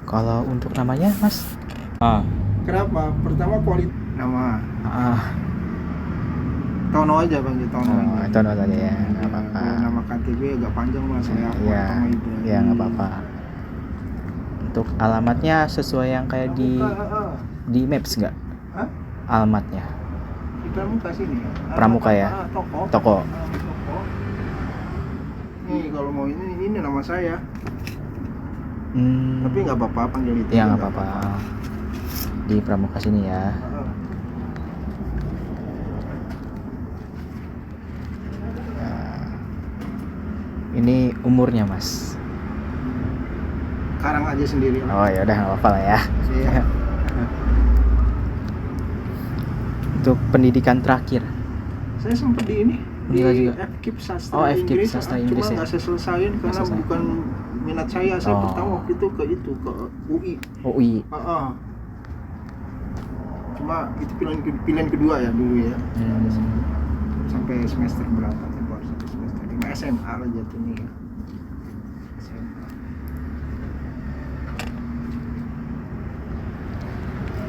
Kalau untuk namanya, Mas? Ah, Kenapa? Pertama kualitas nama. Tono aja Bang, Tono aja. itu not aja ya, nggak apa-apa. Kalau nama KTP agak panjang Mas, saya Iya, sama Ibrahim. ya nggak apa-apa. Untuk alamatnya sesuai yang kayak di Maps nggak? Hah? Alamatnya? Di Pramuka sini. Pramuka ya? Toko. Toko. Toko. Nih kalau mau ini nama saya. Tapi nggak apa-apa panggil itu. Ya nggak apa-apa. Di Pramuka sini ya. Ini umurnya, Mas? Sekarang aja sendiri. Oh ya udah nggak apa-apa lah ya. Iya. Untuk pendidikan terakhir. Saya sempat di ini. Meninggal Di juga. FKIP sastra Inggris. FKIP sastra Inggris cuma ya. nggak saya selesaiin karena Selesai. bukan minat saya. Saya pertama waktu itu ke UI. UI. Cuma itu pilihan kedua ya dulu ya. Sampai semester berapa? Baru sampai semester 5 SMA lah jatuhnya ya. SMA.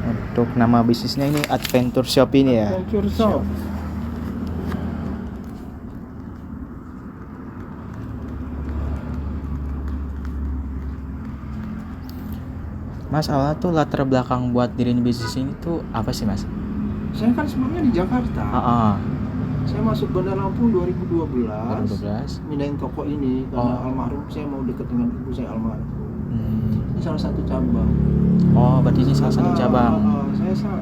Untuk nama bisnisnya ini Adventure Shop ini ya. Adventure Shop. Mas, awalnya tuh latar belakang buat diriin bisnis ini tuh apa sih, Mas? Saya kan sebelumnya di Jakarta. Saya masuk Bandar Lampung 2012. Mindahin toko ini karena almarhum saya mau deket dengan ibu saya almarhum. Ini salah satu cabang. Oh, berarti ini salah satu cabang.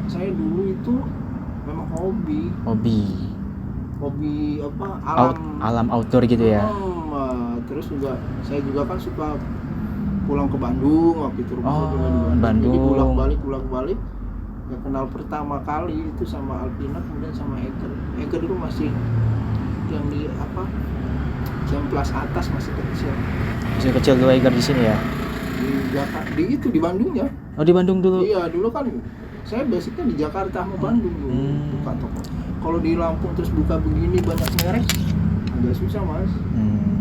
Saya dulu itu memang hobi apa alam outdoor gitu ya. Terus juga saya juga kan suka pulang ke Bandung waktu itu rumah juga di Bandung. Jadi bolak-balik ya kenal pertama kali itu sama Alpina, kemudian sama Eger dulu masih yang di jam plus atas masih kecil Dua Eger di sini ya. Di Jakarta, di Bandung ya. Oh, di Bandung dulu. Iya, dulu kan saya basicnya di Jakarta sama Bandung dulu buka toko. Kalau di Lampung terus buka begini banyak merek agak susah, Mas.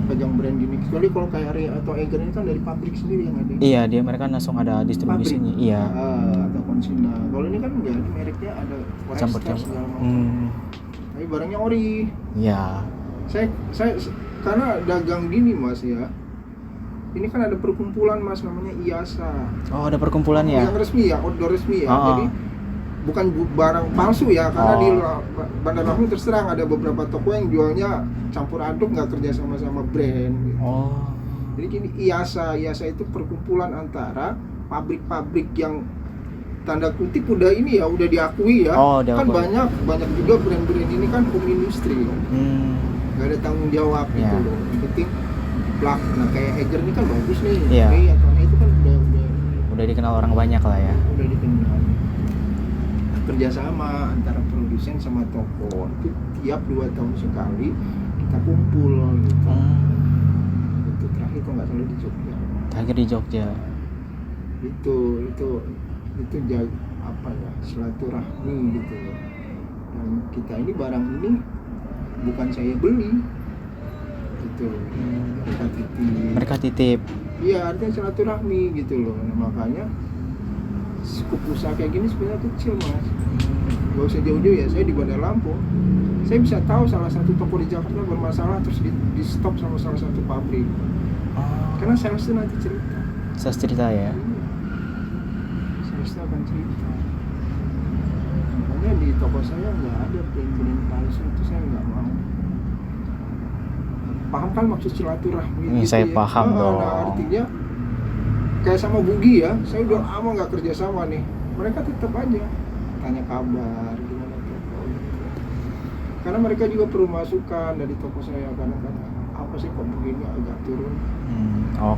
Pegang brand gini. Kecuali kalau kayak Area atau Eger ini kan dari pabrik sendiri yang ada. Iya, dia mereka langsung ada distribusinya. Iya. Atau Konsina. Kalau ini kan enggak, ini mereknya ada Campur-campur. Tapi barangnya ori. Iya. Saya karena dagang gini, Mas ya. Ini kan ada perkumpulan, Mas, namanya IASA. Oh, ada perkumpulan ya? Yang resmi ya, outdoor resmi ya. Jadi bukan barang palsu ya, karena di Bandar Lampung terus terang ada beberapa toko yang jualnya campur aduk, nggak kerja sama brand gitu. Jadi gini, IASA itu perkumpulan antara pabrik-pabrik yang tanda kutip udah ini ya, udah diakui ya. Kan banyak juga brand-brand ini kan home industry. Nggak ada tanggung jawab gitu loh. Yang penting plak. Nah kayak Eger ini kan bagus nih. Atau itu kan udah dikenal orang banyak lah ya. Udah dikenal. Kerjasama antara produsen sama toko itu tiap 2 tahun sekali kita kumpul gitu. Itu terakhir kok nggak salah di Jogja. Terakhir di Jogja. Itu apa ya, silaturahmi gitu loh. Dan kita ini barang ini bukan saya beli gitu. Mereka titip. Iya, artinya silaturahmi gitu loh. Nah, makanya skup usaha kayak gini sebenarnya kecil, Mas. Gak usah jauh-jauh ya, saya di Bandar Lampung. Saya bisa tahu salah satu toko di Jakarta bermasalah terus di stop sama salah satu pabrik. Karena salesnya nanti cerita. Sales cerita ya. Salesnya akan cerita. Makanya di toko saya nggak ada brand-brand palsu, itu saya nggak mau. Paham kan maksud silaturahmi? Ini gitu saya ya? paham dong. Nah, artinya kayak sama Bugi ya, saya udah lama nggak kerja sama nih. Mereka tetap aja tanya kabar gimana toko gitu. Karena mereka juga perlu masukan dari toko saya, kadang-kadang apa sih kok begini agak turun.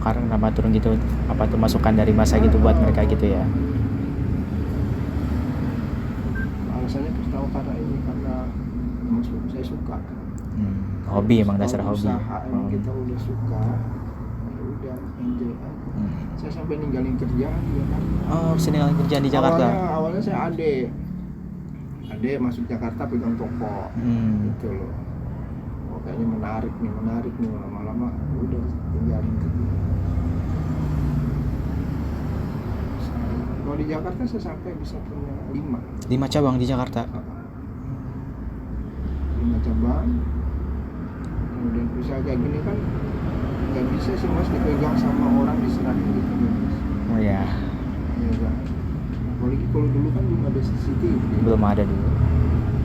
Karena kenapa turun gitu? Apa tuh masukan dari masa gitu buat mereka gitu ya? Alasannya pertama karena memang saya suka. Hobi, emang dasar hobi. Emang kita udah suka, ya udah enjoy aja. Saya sampai ninggalin kerjaan di Jakarta. Ninggalin kerjaan di Jakarta. Awalnya saya ade masuk Jakarta pegang toko, gitu loh. Kayaknya menarik nih, lama-lama udah tinggalin kerja. di Jakarta saya sampai bisa punya 5 cabang di Jakarta. 5 cabang. Kemudian usaha kayak gini kan nggak bisa sih mas dipegang sama orang diserahin gitu ya mas. Oh ya, Iya kan. Apalagi kalau dulu kan belum ada CCTV. belum ada dulu.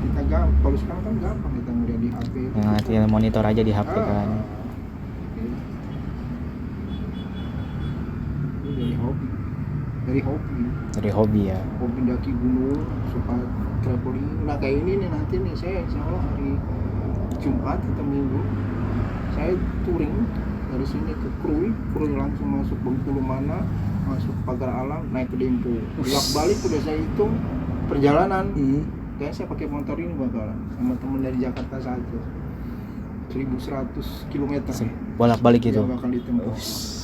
Kita kalau sekarang kan gampang kita ngeliat di HP. Yang tinggal monitor aja di HP kan. Ini dari hobi. Dari hobi ya. Hobi daki gunung, suka traveling. Nah kayak ini nih nanti nih saya insya Allah hari Jumat atau Minggu saya touring dari sini ke Krui langsung masuk Bengkulu mana, masuk Pagar Alam, naik ke Dempo. Bolak balik udah saya hitung perjalanan. Kayaknya saya pakai motor ini bakalan sama temen dari Jakarta satu 1100 km. Bolak balik gitu. Ya, bakal ditempuh.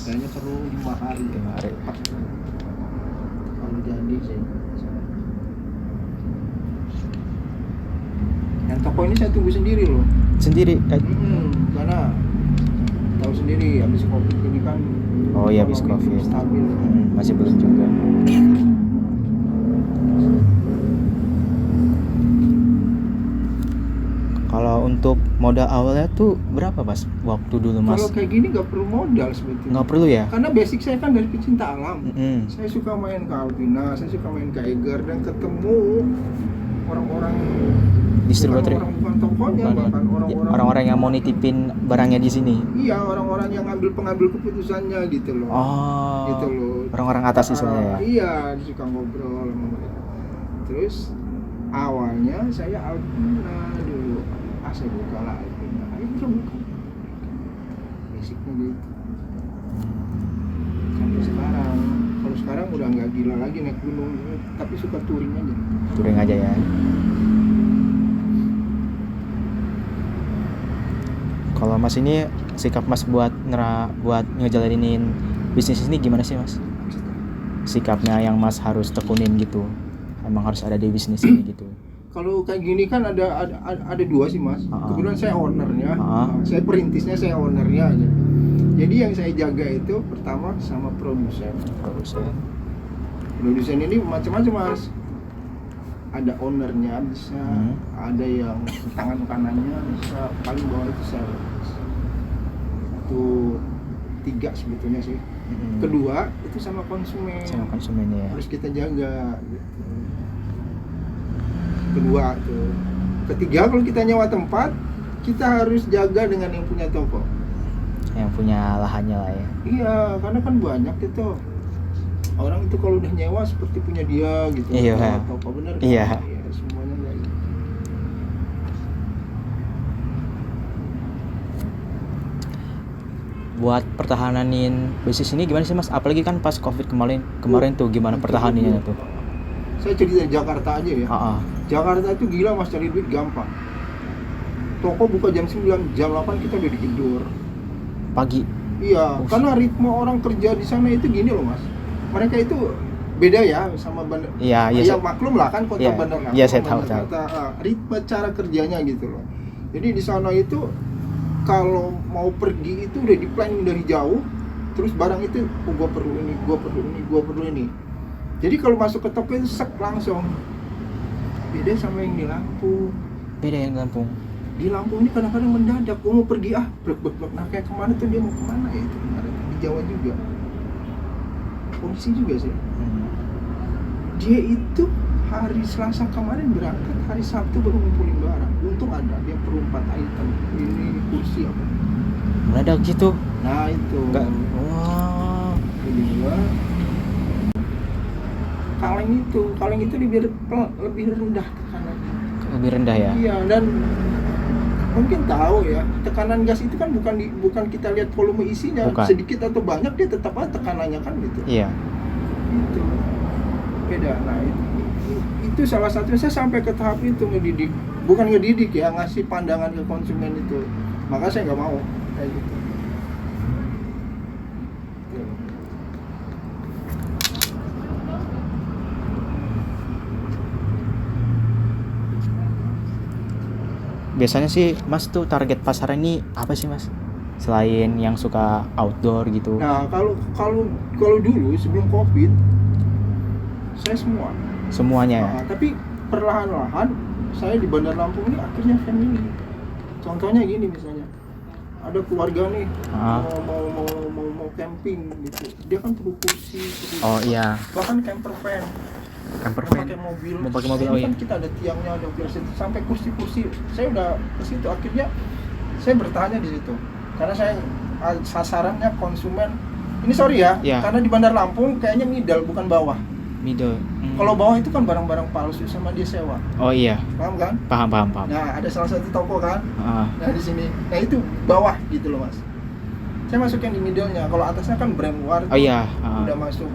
Kayaknya perlu 5 hari. 5 hari. Kalau jadi sih. Yang toko ini saya tunggu sendiri loh. Sendiri? Karena tahu sendiri habis Covid ini kan. Oh iya, habis Covid. Stabil. Masih belum juga. Kalau untuk modal awalnya tuh berapa mas? Waktu dulu mas? Kalau kayak gini nggak perlu modal sebetulnya. Nggak perlu ya? Karena basic saya kan dari pecinta alam. Saya suka main ke Alpina, saya suka main ke Eiger dan ketemu orang-orang distributor. Bukan tokonya, bahkan orang-orang yang mau nitipin barangnya di sini. Iya, orang-orang yang pengambil keputusannya gitu loh. Oh. Gitu loh. Orang-orang atas istilahnya ya. Iya, suka ngobrol sama mereka. Terus awalnya saya Alpina dulu. Saya buka lah Alpina. Ayo kita buka. Basicnya gitu. Sampai sekarang. Kalau sekarang udah nggak gila lagi naik gunung, tapi suka touring aja. Touring aja ya. Kalau mas ini sikap mas buat ngejalanin bisnis ini gimana sih mas? Sikapnya yang mas harus tekunin gitu, emang harus ada di bisnis ini gitu. Kalau kayak gini kan ada 2 sih mas. Kebetulan saya ownernya, saya perintisnya, saya ownernya aja. Jadi yang saya jaga itu pertama sama produsen. Produsen ini macam-macam mas. Ada ownernya bisa, ada yang tangan kanannya bisa, paling bawah itu saya. Itu 3 sebetulnya sih. Kedua itu sama konsumen. Sama konsumennya ya. Harus kita jaga. Gitu. Kedua tuh. Ketiga kalau kita nyewa tempat, kita harus jaga dengan yang punya toko. Yang punya lahannya lah ya. Iya, karena kan banyak itu. Orang itu kalau udah nyewa seperti punya dia gitu. Iya. Toko bener kan? Iya. Iya, semuanya baik. Buat pertahanin bisnis ini gimana sih mas? Apalagi kan pas Covid kemarin tuh gimana pertahanannya tuh? Saya cerita dari Jakarta aja ya. Jakarta itu gila mas, cari duit gampang. Toko buka jam 9, jam 8 kita udah di gedor. Pagi? Iya, karena ritme orang kerja di sana itu gini loh mas. Mereka itu beda ya sama bandar. Iya. Ya maklum lah kan kota bandar. Iya, saya tahu. Ritme cara kerjanya gitu loh. Jadi di sana itu kalau mau pergi itu udah di planning dari jauh. Terus barang itu, gua perlu ini. Jadi kalau masuk ke toko itu sek langsung. Beda sama yang di Lampung. Di Lampung ini kadang-kadang mendadak. Gua mau pergi blok. Nah kayak kemana tuh dia mau kemana ya itu kemarin di Jawa juga. Polisi juga sih. Dia itu hari Selasa kemarin berangkat, hari Sabtu baru ngumpulin barang. Untung ada, dia perlu 4 item. Ini kursi apa? Mendadak gitu? Nah itu. Enggak. Wow. Kedua, kaleng itu lebih rendah tekanannya. Lebih rendah ya? Iya, dan mungkin tahu ya, tekanan gas itu kan bukan kita lihat volume isinya, bukan. Sedikit atau banyak dia tetap aja tekanannya kan gitu. Iya. Itu beda. Nah itu salah satunya saya sampai ke tahap itu bukan ngedidik ya, ngasih pandangan ke konsumen itu. Maka saya nggak mau kayak gitu. Biasanya sih mas tuh target pasar ini apa sih mas? Selain yang suka outdoor gitu. Nah kalau dulu sebelum Covid saya semua. Semuanya ya. Tapi perlahan-lahan saya di Bandar Lampung ini akhirnya family. Contohnya gini misalnya, ada keluarga nih mau camping gitu, dia kan perlu kursi, Oh iya. bahkan camper van, Camper mau van. pakai mobil. Mau pakai mobil, Ini oh iya. kan kita ada tiangnya, ada kursi, sampai kursi-kursi. Saya udah ke situ, akhirnya saya bertanya di situ, karena saya sasarannya konsumen. Ini sorry ya, Iya. karena di Bandar Lampung kayaknya middle bukan bawah. Middle. Kalau bawah itu kan barang-barang palsu sama dia sewa, Oh iya. paham kan? Paham. Nah, ada salah satu toko kan. Ah. Nah, di sini. Nah, itu bawah gitu loh, Mas. Saya masukin di middle-nya. Kalau atasnya kan brand luar. Oh iya. Udah masuk.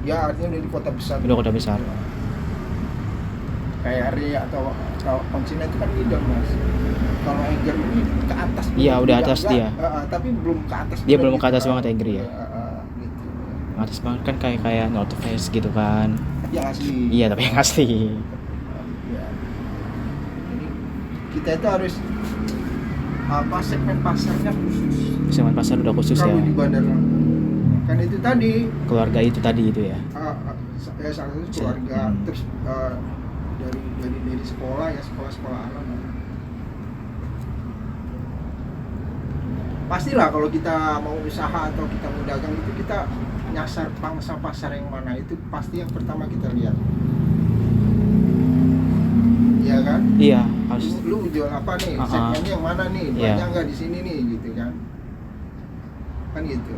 Ya, artinya udah di kota besar. Udah kota besar. Kayak Area atau Konsina itu kan middle, Mas. Kalau Eger ini ke atas. Iya, udah atas dia. Tapi belum ke atas. Dia banget belum gitu, ke atas Pak. banget Eger ya. Gitu. Atas banget kan kayak North Face gitu kan. Yang asli. Iya, tapi yang asli. Ya. Jadi kita itu harus segmen pasarnya khusus. Segmen pasar udah khusus ya. Kalau di Bandar Lampung. Kan itu tadi Keluarga itu tadi itu ya. ya salah satu keluarga, terus dari sekolah ya, sekolah alam. Pastilah kalau kita mau usaha atau kita mau dagang itu kita nyasar pangsa pasar yang mana, itu pasti yang pertama kita lihat. Iya kan? Iya, harus. Lu jual apa nih? Segmennya yang mana nih? Iya. Banyak nggak di sini nih, gitu kan? Kan gitu.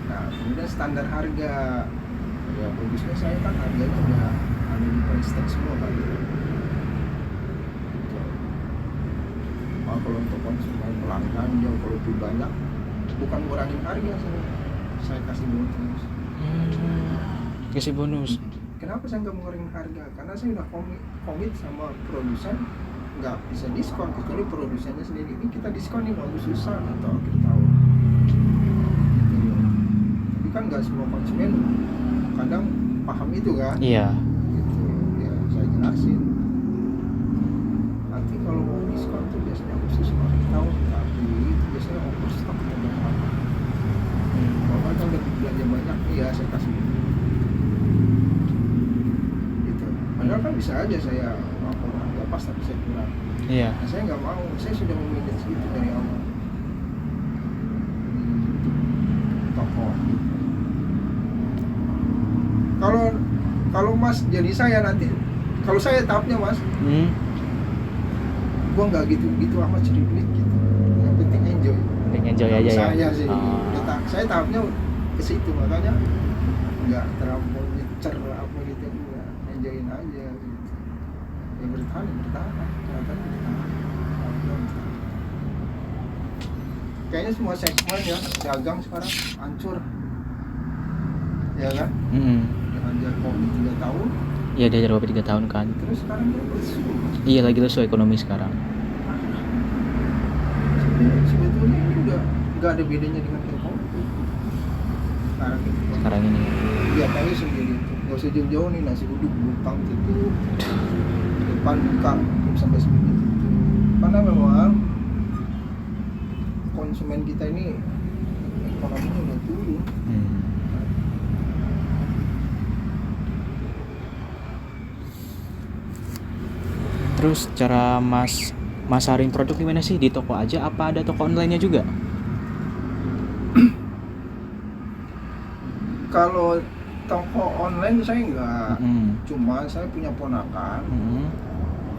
Nah, kemudian standar harga. Ya bagusnya saya kan harganya udah ada di price tag semua kan. Kalau untuk konsumen pelanggan jauh kalau lebih banyak, bukan ngurangin harga, saya kasih bonus. Kasih bonus. Kenapa saya nggak ngurangin harga? Karena saya udah komit sama produsen, nggak bisa diskon kecuali produsennya sendiri. Ini kita diskon nih waktu susah atau akhir tahun. Gitu. Tapi kan nggak semua konsumen kadang paham itu kan. Iya. Gitu. Ya saya jelasin. Nanti kalau mau diskon tuh biasanya khusus akhir tahun, tapi biasanya overstock atau berapa. Kalau kan lebih belanja banyak, iya saya kasih. Gitu. Padahal kan bisa aja saya lapor harga pas tapi saya kurang. Iya. Nah, saya nggak mau, saya sudah memanage itu dari awal. Toko. Kalau Mas jadi saya nanti, kalau saya tahapnya Mas, gua nggak gitu amat cari duit gitu. Yang penting enjoy. Enjoy aja ya. Saya sih, saya tahapnya ke situ, makanya nggak terlalu nyecer apa gitu, enggak, enjoyin aja gitu. Ya bertahan, ternyata bertahan. Kayaknya semua segmen ya dagang sekarang hancur, ya kan? Dihajar Covid 3 tahun. Iya, dia Covid 3 tahun kan. Terus sekarang dia lesu. Iya, lagi lesu ekonomi sekarang. Sebetulnya ini udah nggak ada bedanya dengan Telkom sekarang ini. Iya, kali sendiri itu nggak usah jauh-jauh nih, nasi uduk Bupang itu depan buka sampai sebegitu itu, karena memang konsumen kita ini ekonominya udah turun. Terus cara masarin produk gimana sih? Di toko aja apa ada toko online-nya juga? Kalau toko online saya enggak, cuma saya punya ponakan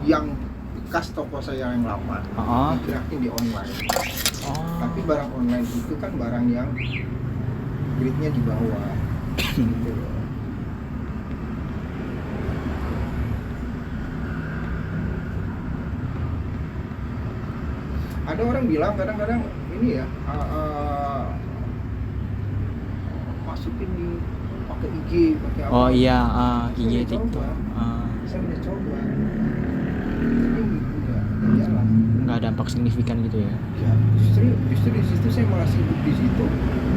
yang bekas toko saya yang lama digerakin di online. Tapi barang online itu kan barang yang grade-nya di bawah gitu loh. Ada orang bilang kadang-kadang ini ya, masukin di pakai IG, pakai apa? Oh iya, Saya IG udah TikTok. coba. Saya udah coba. Tapi enggak jalan. Nggak dampak signifikan gitu ya? Ya, justru di situ saya malah sibuk di situ.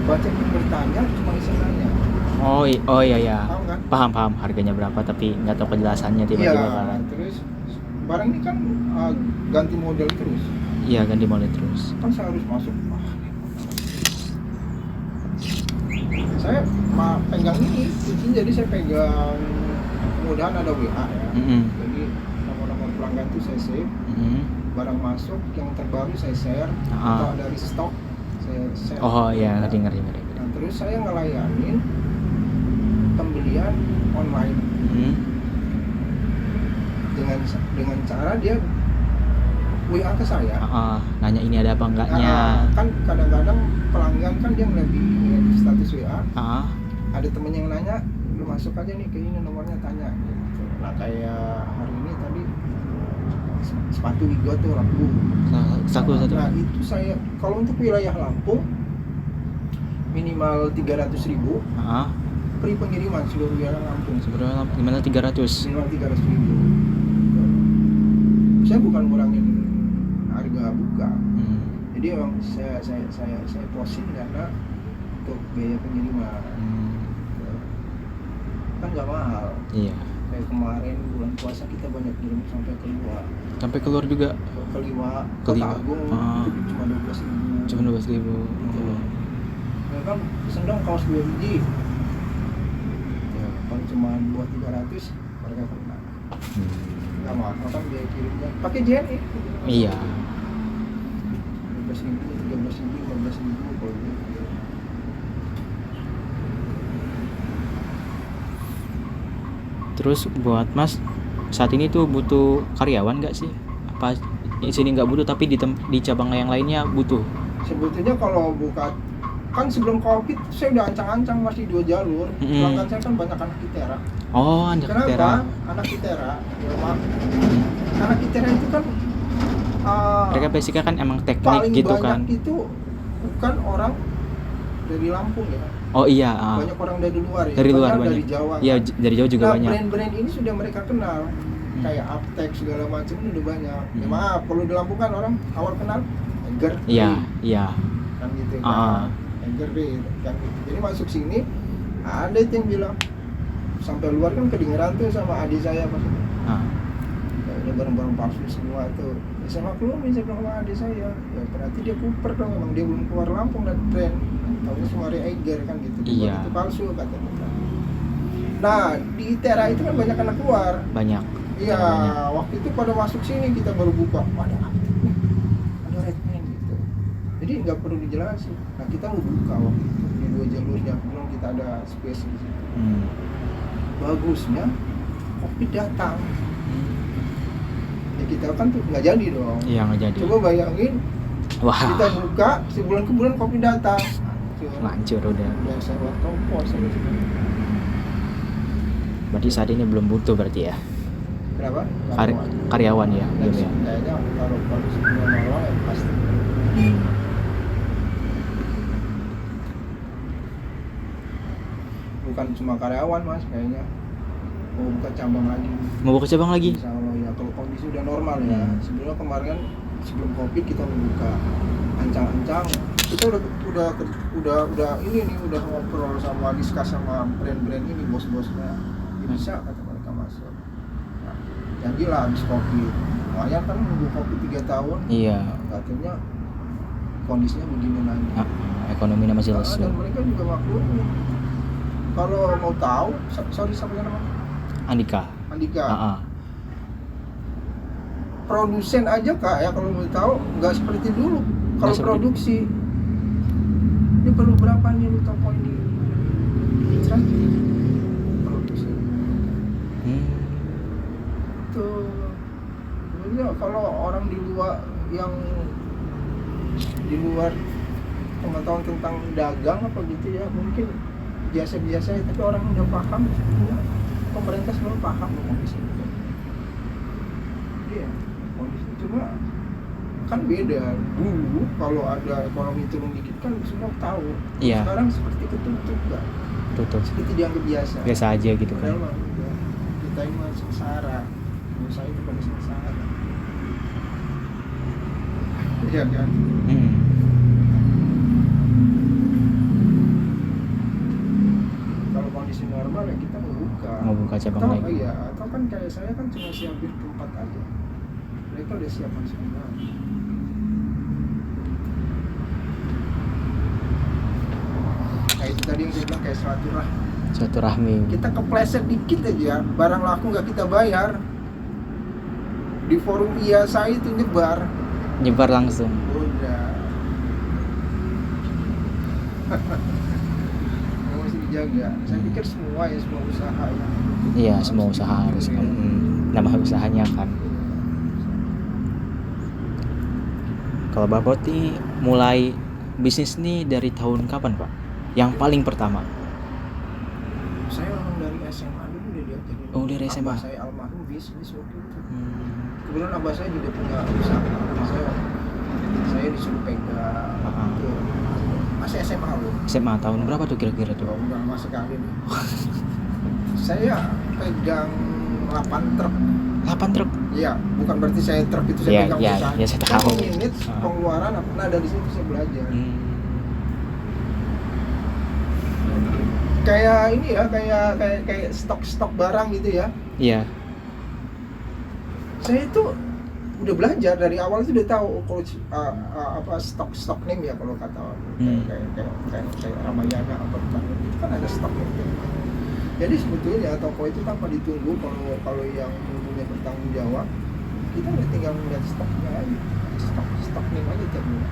Baca yang bertanya cuma iseng-iseng. Oh iya. Paham kan? Paham. Harganya berapa tapi nggak tahu kejelasannya tiba-tiba kan. Terus barang ini kan ganti model terus. Iya, ganti model terus. Kan saya harus masuk. Saya pegang ini kuncinya jadi saya pegang, mudahan ada WA ya. Mm-mm. Jadi nomor-nomor pelanggan itu saya save, Mm-mm. barang masuk yang terbaru saya share, Ah. atau ada restock saya share. Oh iya, ngerti. Nah, terus saya ngelayanin pembelian online Hmm. dengan cara dia WA ke saya. Nanya ini ada apa enggaknya. Kan kadang-kadang pelanggan kan dia ngeliat status WA, ada temennya yang nanya, lu masuk aja nih ke ini nomornya, tanya gitu. Nah kayak hari ini tadi sepatu Wigo tuh laku Satu. Nah itu saya kalau untuk wilayah Lampung minimal 300.000 free pengiriman seluruh wilayah Lampung. Sebenarnya gimana 300? Minimal 300.000. Saya bukan ngurangin harga buka. Jadi emang saya posin karena untuk biaya pengiriman. Kan nggak mahal. Iya. Kayak kemarin bulan puasa kita banyak kirim sampai keluar. Sampai keluar juga. Keliwa, Keliwa. Kota Agung itu cuma 12.000. Cuma 12.000. Gitu. Ya kan pesen dong kaos 2 biji. Ya, kalau cuma buat 300 mereka kena. Nggak mahal kan biaya kirimnya. Pakai JNE. Iya. 12.000, 13.000, 15.000 kalau gitu. Terus buat Mas saat ini tuh butuh karyawan nggak sih? Apa di sini nggak butuh tapi di cabang yang lainnya butuh? Sebetulnya kalau buka kan sebelum Covid saya udah ancang-ancang masih 2 jalur. Pelanggan saya kan banyak anak ITERA. Oh, anak Kenapa? ITERA. Anak ITERA, ya, anak ITERA itu kan mereka basicnya kan emang teknik paling gitu banyak kan. itu bukan orang dari Lampung ya. Oh iya. Banyak orang dari luar ya. Dari luar Bahkan banyak. dari Jawa. Iya, Kan? dari Jawa juga Nah, banyak. brand-brand ini sudah mereka kenal. Kayak Aptek segala macam ini udah banyak. Ya maaf, kalau di Lampung kan orang awal kenal Eger. Iya. Kan gitu kan. Eger kan gitu. Jadi masuk sini ada itu yang bilang sampai luar kan kedengeran tuh sama adik saya pas ini barang-barang palsu semua tuh. Ya sama keluar bisa bilang sama adik saya. Ya berarti dia kuper dong, emang dia belum keluar Lampung dan brand. Tahu semua Eger kan gitu. Iya. Itu palsu katanya. Nah, di ITERA itu kan banyak anak luar. Banyak. Iya, waktu itu pada masuk sini kita baru buka, ada Aptek nih, ada Redman gitu. Jadi nggak perlu dijelasin. Nah kita mau buka waktu itu di 2 jalurnya, belum kita ada space di situ. Bagusnya Covid datang. Ya kita kan tuh nggak jadi dong. Iya, nggak jadi. Coba bayangin, kita buka sebulan ke bulan Covid datang. Hancur udah. Udah sewa toko, Berarti saat ini belum butuh berarti ya? Kenapa? Karyawan ya, belum ya? Kayaknya kalau sebelum normal ya pasti. Bukan cuma karyawan mas, kayaknya mau buka cabang lagi. Mau buka cabang lagi? Insya Allah ya, kalau kondisi udah normal ya. Sebelumnya kemarin kan sebelum Covid kita membuka ancang-ancang. Kita udah ini nih udah ngobrol sama diskus sama brand-brand ini bos-bosnya. Bisa kata mereka masuk. Nah, janjilah habis Covid. Makanya kan nunggu Covid 3 tahun. Iya. Katanya kondisinya begini lagi. Ekonominya masih lesu. Dan mereka juga maklum. Kalau mau tahu, sorry siapa nama? Andika. Produsen aja kak ya kalau mau tahu nggak seperti dulu. Kalau produksi ini perlu berapa nih lu toko ini? Produksi. Tuh. Ya, kalau orang di luar yang di luar pengetahuan tentang dagang apa gitu ya mungkin biasa-biasa ya, tapi orang udah paham ya, pemerintah selalu paham kondisi itu. Iya, kondisi cuma kan beda dulu kalau ada ekonomi turun dikit kan semua tahu. Iya. Sekarang seperti ketutup nggak? Tutup. Seperti dianggap biasa. Biasa aja gitu kan. Padahal ya, kita ini masih sengsara. Usaha itu pada sengsara. Iya kan? Kalau kondisi normal ya kita mau buka cabang lagi. Iya, atau kan kayak saya kan cuma siapin tempat aja. Mereka udah siapkan semua. Nah itu tadi yang saya bilang kayak silaturahmi. Kita kepleset dikit aja, barang laku nggak kita bayar, di forum IASA itu nyebar langsung. udah mesti dijaga. Saya pikir semua usaha ya. Iya, semua usaha harus kan. Nama usahanya kan. Kalau Bapak mulai bisnis nih dari tahun kapan, Pak? Yang paling pertama? Saya memang dari SMA dulu udah diajarin. Oh, dari SMA. Abah saya almarhum bisnis waktu itu. Kebetulan abah saya juga punya usaha. Saya disuruh pegang. Itu. Masih SMA loh. SMA tahun berapa tuh kira-kira tuh? Udah lama sekali nih. Saya pegang 8 truk. 8 truk? Iya, bukan berarti saya truk itu saya pegang usaha. Iya, saya tahu. Unit pengeluaran, nah dari situ saya belajar. Kayak ini ya, kayak stok barang gitu ya. Iya. Saya itu udah belajar dari awal itu udah tahu kalau apa stok name ya kalau kata kayak Ramayana apa itu kan ada stoknya. Jadi sebetulnya toko itu tanpa ditunggu, kalau yang punya bertanggung jawab, kita udah tinggal melihat stoknya aja, stok name aja tiap bulan.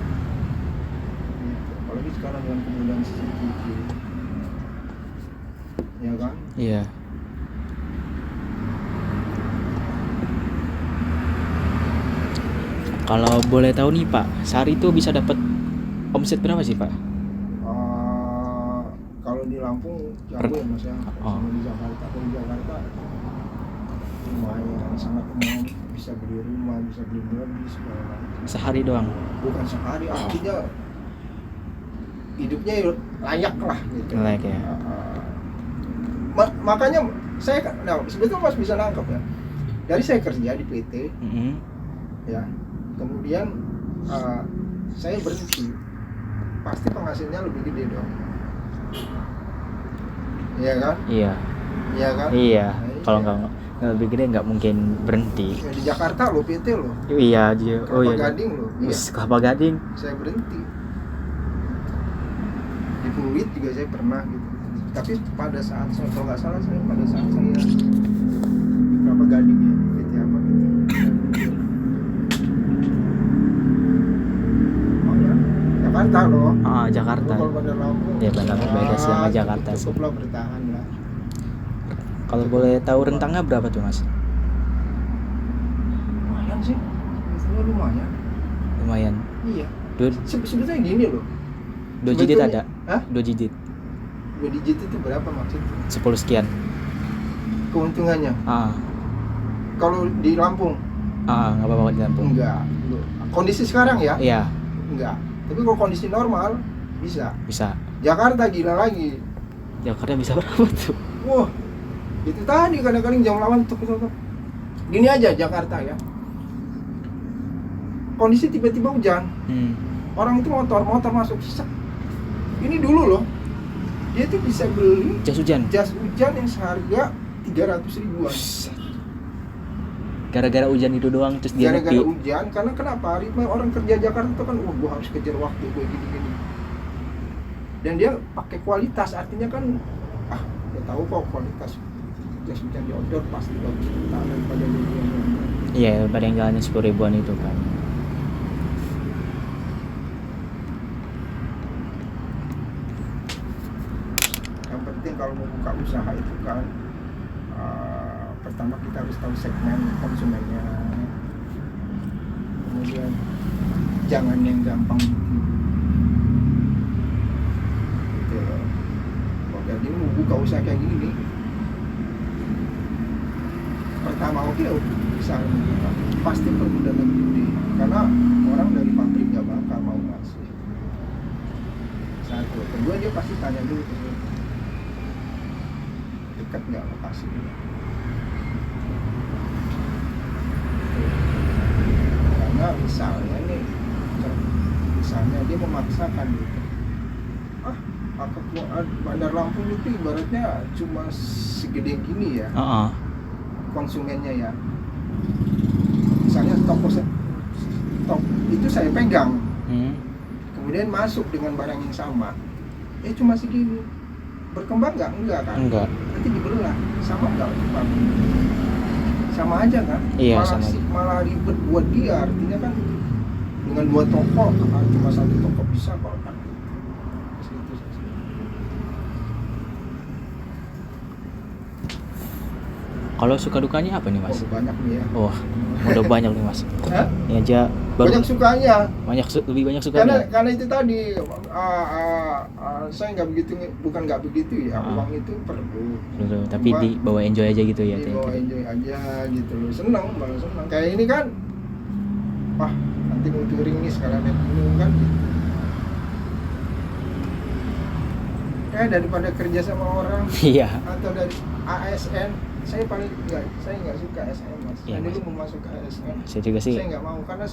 Gitu. Apalagi sekarang dengan kemudahan CCTV, ya kan? Iya. Kalau boleh tahu nih Pak, sehari itu bisa dapat omset berapa sih Pak? Kalau di Lampung jauh ya Mas ya, sama di Jakarta. Kalau di Jakarta lumayan, sangat lumayan, bisa beli rumah, bisa beli mobil segala macam. Sehari doang? Bukan sehari, artinya hidupnya layak lah gitu. Layak ya. Makanya saya, sebetulnya Mas bisa nangkep ya. Dari saya kerja di PT, ya, kemudian saya berhenti, pasti penghasilnya lebih gede dong. Iya kan? Iya. Iya kan? Iya. Nah, kalau nggak lebih gede nggak mungkin berhenti. Ya, di Jakarta lo PT lo. Iya dia. Kelapa Gading lo. Iya. Kelapa Gading. Saya berhenti. Di Fluid juga saya pernah gitu. Tapi pada saat saya, kalau nggak salah saya pada saat saya Kelapa Gading ya, PT apa gitu. Oh ya, Jakarta loh. Jakarta. Kalau Bandar Lampung. Ya Bandar Lampung beda sih sama Jakarta sih. Cukuplah bertahan lah. Kalau boleh tahu rentangnya berapa tuh Mas? Lumayan sih, biasanya lumayan. Lumayan. Iya. Sebetulnya gini loh. 2 digit ada? Hah? 2 digit. 2 digit itu berapa maksudnya? 10 sekian. Keuntungannya? Ah. Kalau di Lampung? Nggak apa-apa di Lampung. Enggak. Kondisi sekarang ya? Iya. Enggak. Tapi kalau kondisi normal bisa. Bisa. Jakarta gila lagi. Jakarta bisa berapa tuh? Wah. Itu tadi kadang-kadang jam 8 tuh. Gini aja Jakarta ya. Kondisi tiba-tiba hujan. Orang itu motor masuk sesak. Ini dulu loh. Dia tuh bisa beli jas hujan yang seharga 300 ribuan. Gara-gara hujan itu doang terus dia gara-gara hujan, karena kenapa? Ritme orang kerja Jakarta itu kan, gua harus kejar waktu, gua gini-gini. Dan dia pakai kualitas, artinya kan, dia tahu kok kualitas jas hujan di outdoor pasti bagus daripada yang iya, daripada yang jalannya 10 ribuan itu kan. Yang penting kalau mau buka usaha itu kan, pertama kita harus tahu segmen konsumennya, kemudian jangan yang gampang gitu. Jadi mau buka usaha kayak gini nih, pertama bisa membuka, pasti permodalan gede, karena orang dari pabrik gak bakal mau ngasih. Satu, kedua dia pasti tanya dulu dekat nggak lokasinya. Karena misalnya dia memaksakan gitu, Bandar Lampung itu ibaratnya cuma segede gini ya, konsumennya ya. Misalnya stok itu saya pegang, kemudian masuk dengan barang yang sama, cuma segini. berkembang nggak? Enggak kan? Enggak. Nanti dibelah, sama nggak berkembang? Sama aja kan? Iya, malah, sama aja. malah ribet buat dia, artinya kan dengan 2 toko, cuma 1 toko bisa kok kan? Segitu saja. Kalau suka dukanya apa nih Mas? Oh, banyak nih ya. Wah, udah banyak nih Mas. Hah? Ini aja baru Banyak sukanya. lebih banyak sukanya. Karena itu tadi saya nggak begitu, bukan nggak begitu ya, uang itu perlu. Tapi Cuma dibawa enjoy aja gitu ya. dibawa enjoy aja gitu loh, seneng, malah seneng. Kayak ini kan, wah nanti mau touring nih sekalian naik gunung kan gitu. Kayak daripada kerja sama orang Iya. atau dari ASN, saya paling saya nggak suka ASN Mas. Iya, Saya dulu Mas. mau masuk ke ASN, Saya juga sih. saya nggak mau karena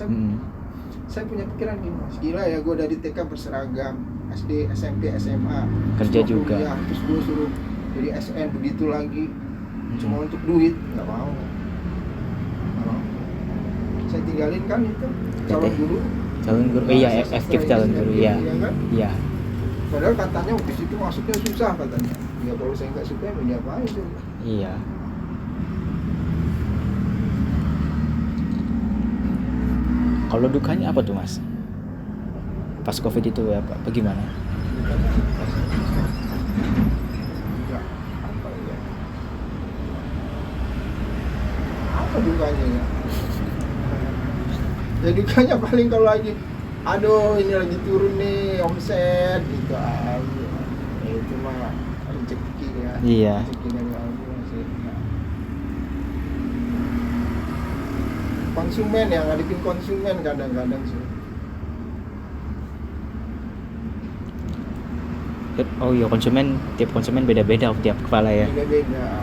saya punya pikiran gini Mas, gila ya gue dari TK berseragam, SD, SMP, SMA Kerja suruh juga. kuliah, terus gue suruh jadi SN begitu lagi cuma untuk duit, nggak mau. Saya tinggalin kan itu calon guru. Calon guru. Iya, FKIP calon guru ya. Kan? Iya. Padahal katanya waktu itu masuknya susah katanya. Ya kalau saya nggak suka ya diapain tuh. Iya. Kalau dukanya apa tuh Mas? Pas Covid itu ya Pak, bagaimana? Ya, apa ya? Apa dukanya ya? Ya dukanya paling kalau lagi, aduh ini lagi turun nih omset gitu aja. Ya, itu mah rezeki ya. Iya. Rezeki dari Allah sih. Nah. Konsumen yang ngadepin konsumen kadang-kadang sih. Oh iya, tiap konsumen beda-beda tiap kepala ya. Beda-beda.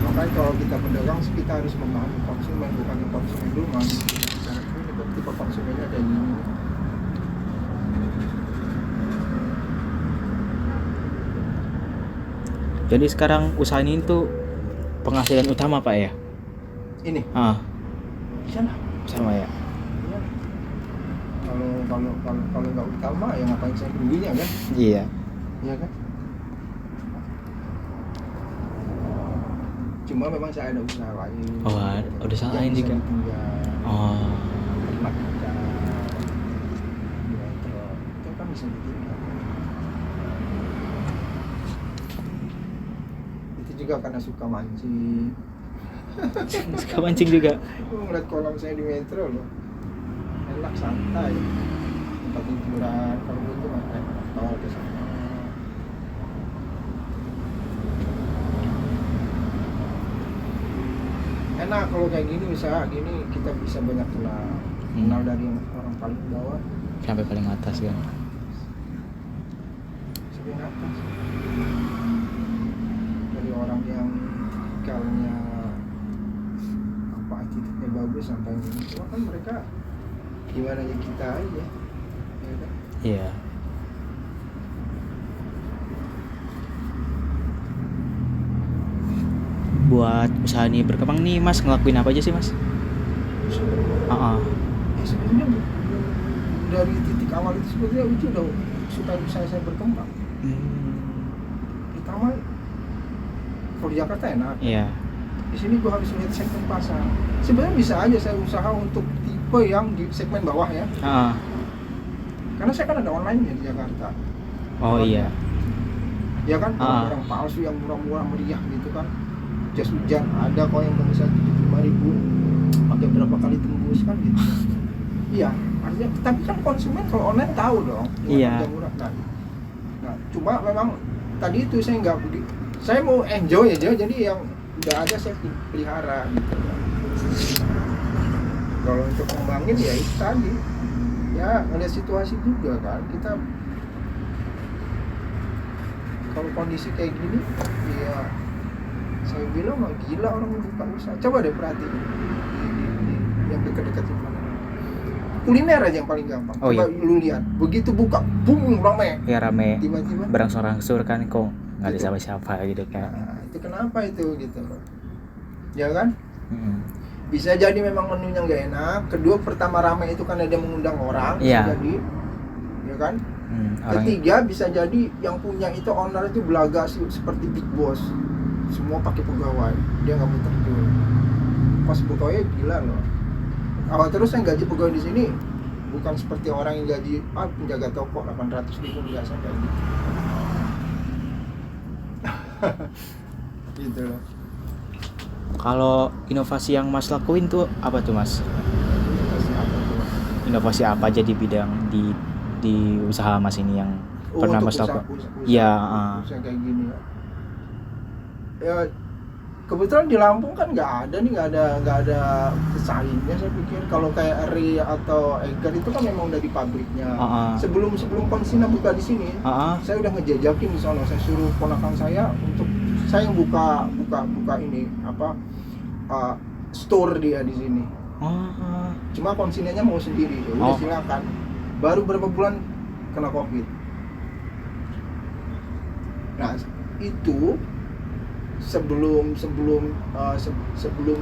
Makanya kalau kita pedagang sih kita harus memahami konsumen, bukan konsumen dulu mas. Ini tipe konsumennya kayak gini. Jadi sekarang usaha ini tuh penghasilan utama Pak ya? Ini bisa lah. Sama ya. Iya. Kalau nggak utama ya ngapain saya dulunya kan? Iya. Iya kan? Cuma memang saya ada usaha lain. Oh, ada usaha lain juga. Oh. Ternak ikan, itu kan bisa ditinggal. Itu juga karena suka mancing. Suka mancing juga. Gue ngeliat kolam saya di Metro loh, enak santai, tempat hiburan. Kalau gitu makan motor ke sana. Enak kalau kayak gini, usaha gini kita bisa banyak kenal dari orang paling bawah Sampai paling atas kan. sampai atas, dari orang yang tipikalnya apa attitude-nya bagus sampai ini. Cuma kan mereka gimana ya kita aja ya kan? Iya. Buat usaha ini berkembang nih Mas, ngelakuin apa aja sih Mas? Ya sebenarnya dari titik awal itu sebetulnya itu udah supaya saya berkembang. Pertama kalau di Jakarta enak. Iya. Di sini gua harus lihat segmen pasar. Sebenarnya bisa aja saya usaha untuk tipe yang di segmen bawah ya. Karena saya kan ada online-nya di Jakarta. Oh iya. Ya kan, barang palsu yang murah-murah meriah gitu kan. Jas hujan ada kok yang bisa 75.000 pakai berapa kali tembus kan gitu. Iya, artinya tapi kan konsumen kalau online tahu dong. Iya. Harga murah kan. Nah, cuma memang tadi itu saya nggak begitu. Saya mau enjoy aja, jadi yang udah ada saya pelihara gitu. Kalau untuk ngembangin ya itu tadi. Ya ngeliat situasi juga kan, kita kalau kondisi kayak gini ya saya bilang mah gila orang buka usaha. Coba deh perhatiin yang dekat-dekat itu mana. Kuliner aja yang paling gampang. Oh, coba iya. lu lihat, begitu buka boom rame, Ya rame. tiba-tiba Berangsur-angsur kan kok nggak ada Gitu. siapa-siapa gitu kan. nah, itu kenapa itu gitu loh ya kan. Bisa jadi memang menunya nggak enak. Kedua, pertama ramai itu kan ada mengundang orang. Iya. Bisa jadi, ya kan. Ketiga bisa jadi yang punya itu owner itu belaga seperti big boss, semua pakai pegawai, dia nggak mau terjun. Pas pegawai gila loh. Awal terus yang gaji pegawai di sini bukan seperti orang yang gaji penjaga toko 800.000 biasa kayak gitu. Gitu loh. Kalau inovasi yang Mas lakuin tuh apa tuh Mas? Inovasi apa aja di bidang di usaha Mas ini yang pernah Mas lakukan? Iya, usaha kayak gini ya. Ya kebetulan di Lampung kan nggak ada pesaingnya. Saya pikir kalau kayak Eri atau Eger itu kan memang udah di pabriknya. Sebelum Konsina buka di sini, saya udah ngejajakin di sana. Saya suruh ponakan saya untuk saya yang buka ini store dia di sini. Cuma Konsinanya mau sendiri, ya udah silakan. Baru berapa bulan kena COVID. Nah itu sebelum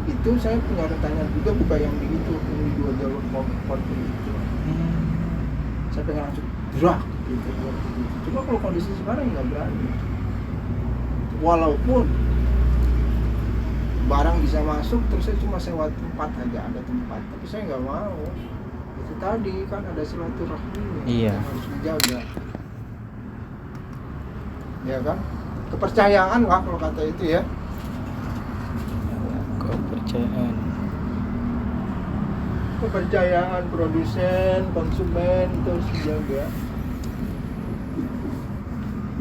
itu saya punya rencana juga buka yang di itu yang di 2 jalur konflik itu. Saya pengen langsung gerak gitu. Cuma kalau kondisi sekarang nggak berani. Walaupun barang bisa masuk, terus saya cuma sewa tempat aja, ada tempat, tapi saya nggak mau. Itu tadi kan ada silaturahmi yang harus dijaga. Ya kan? Kepercayaan lah kalau kata itu ya. Kepercayaan produsen, konsumen itu harus dijaga.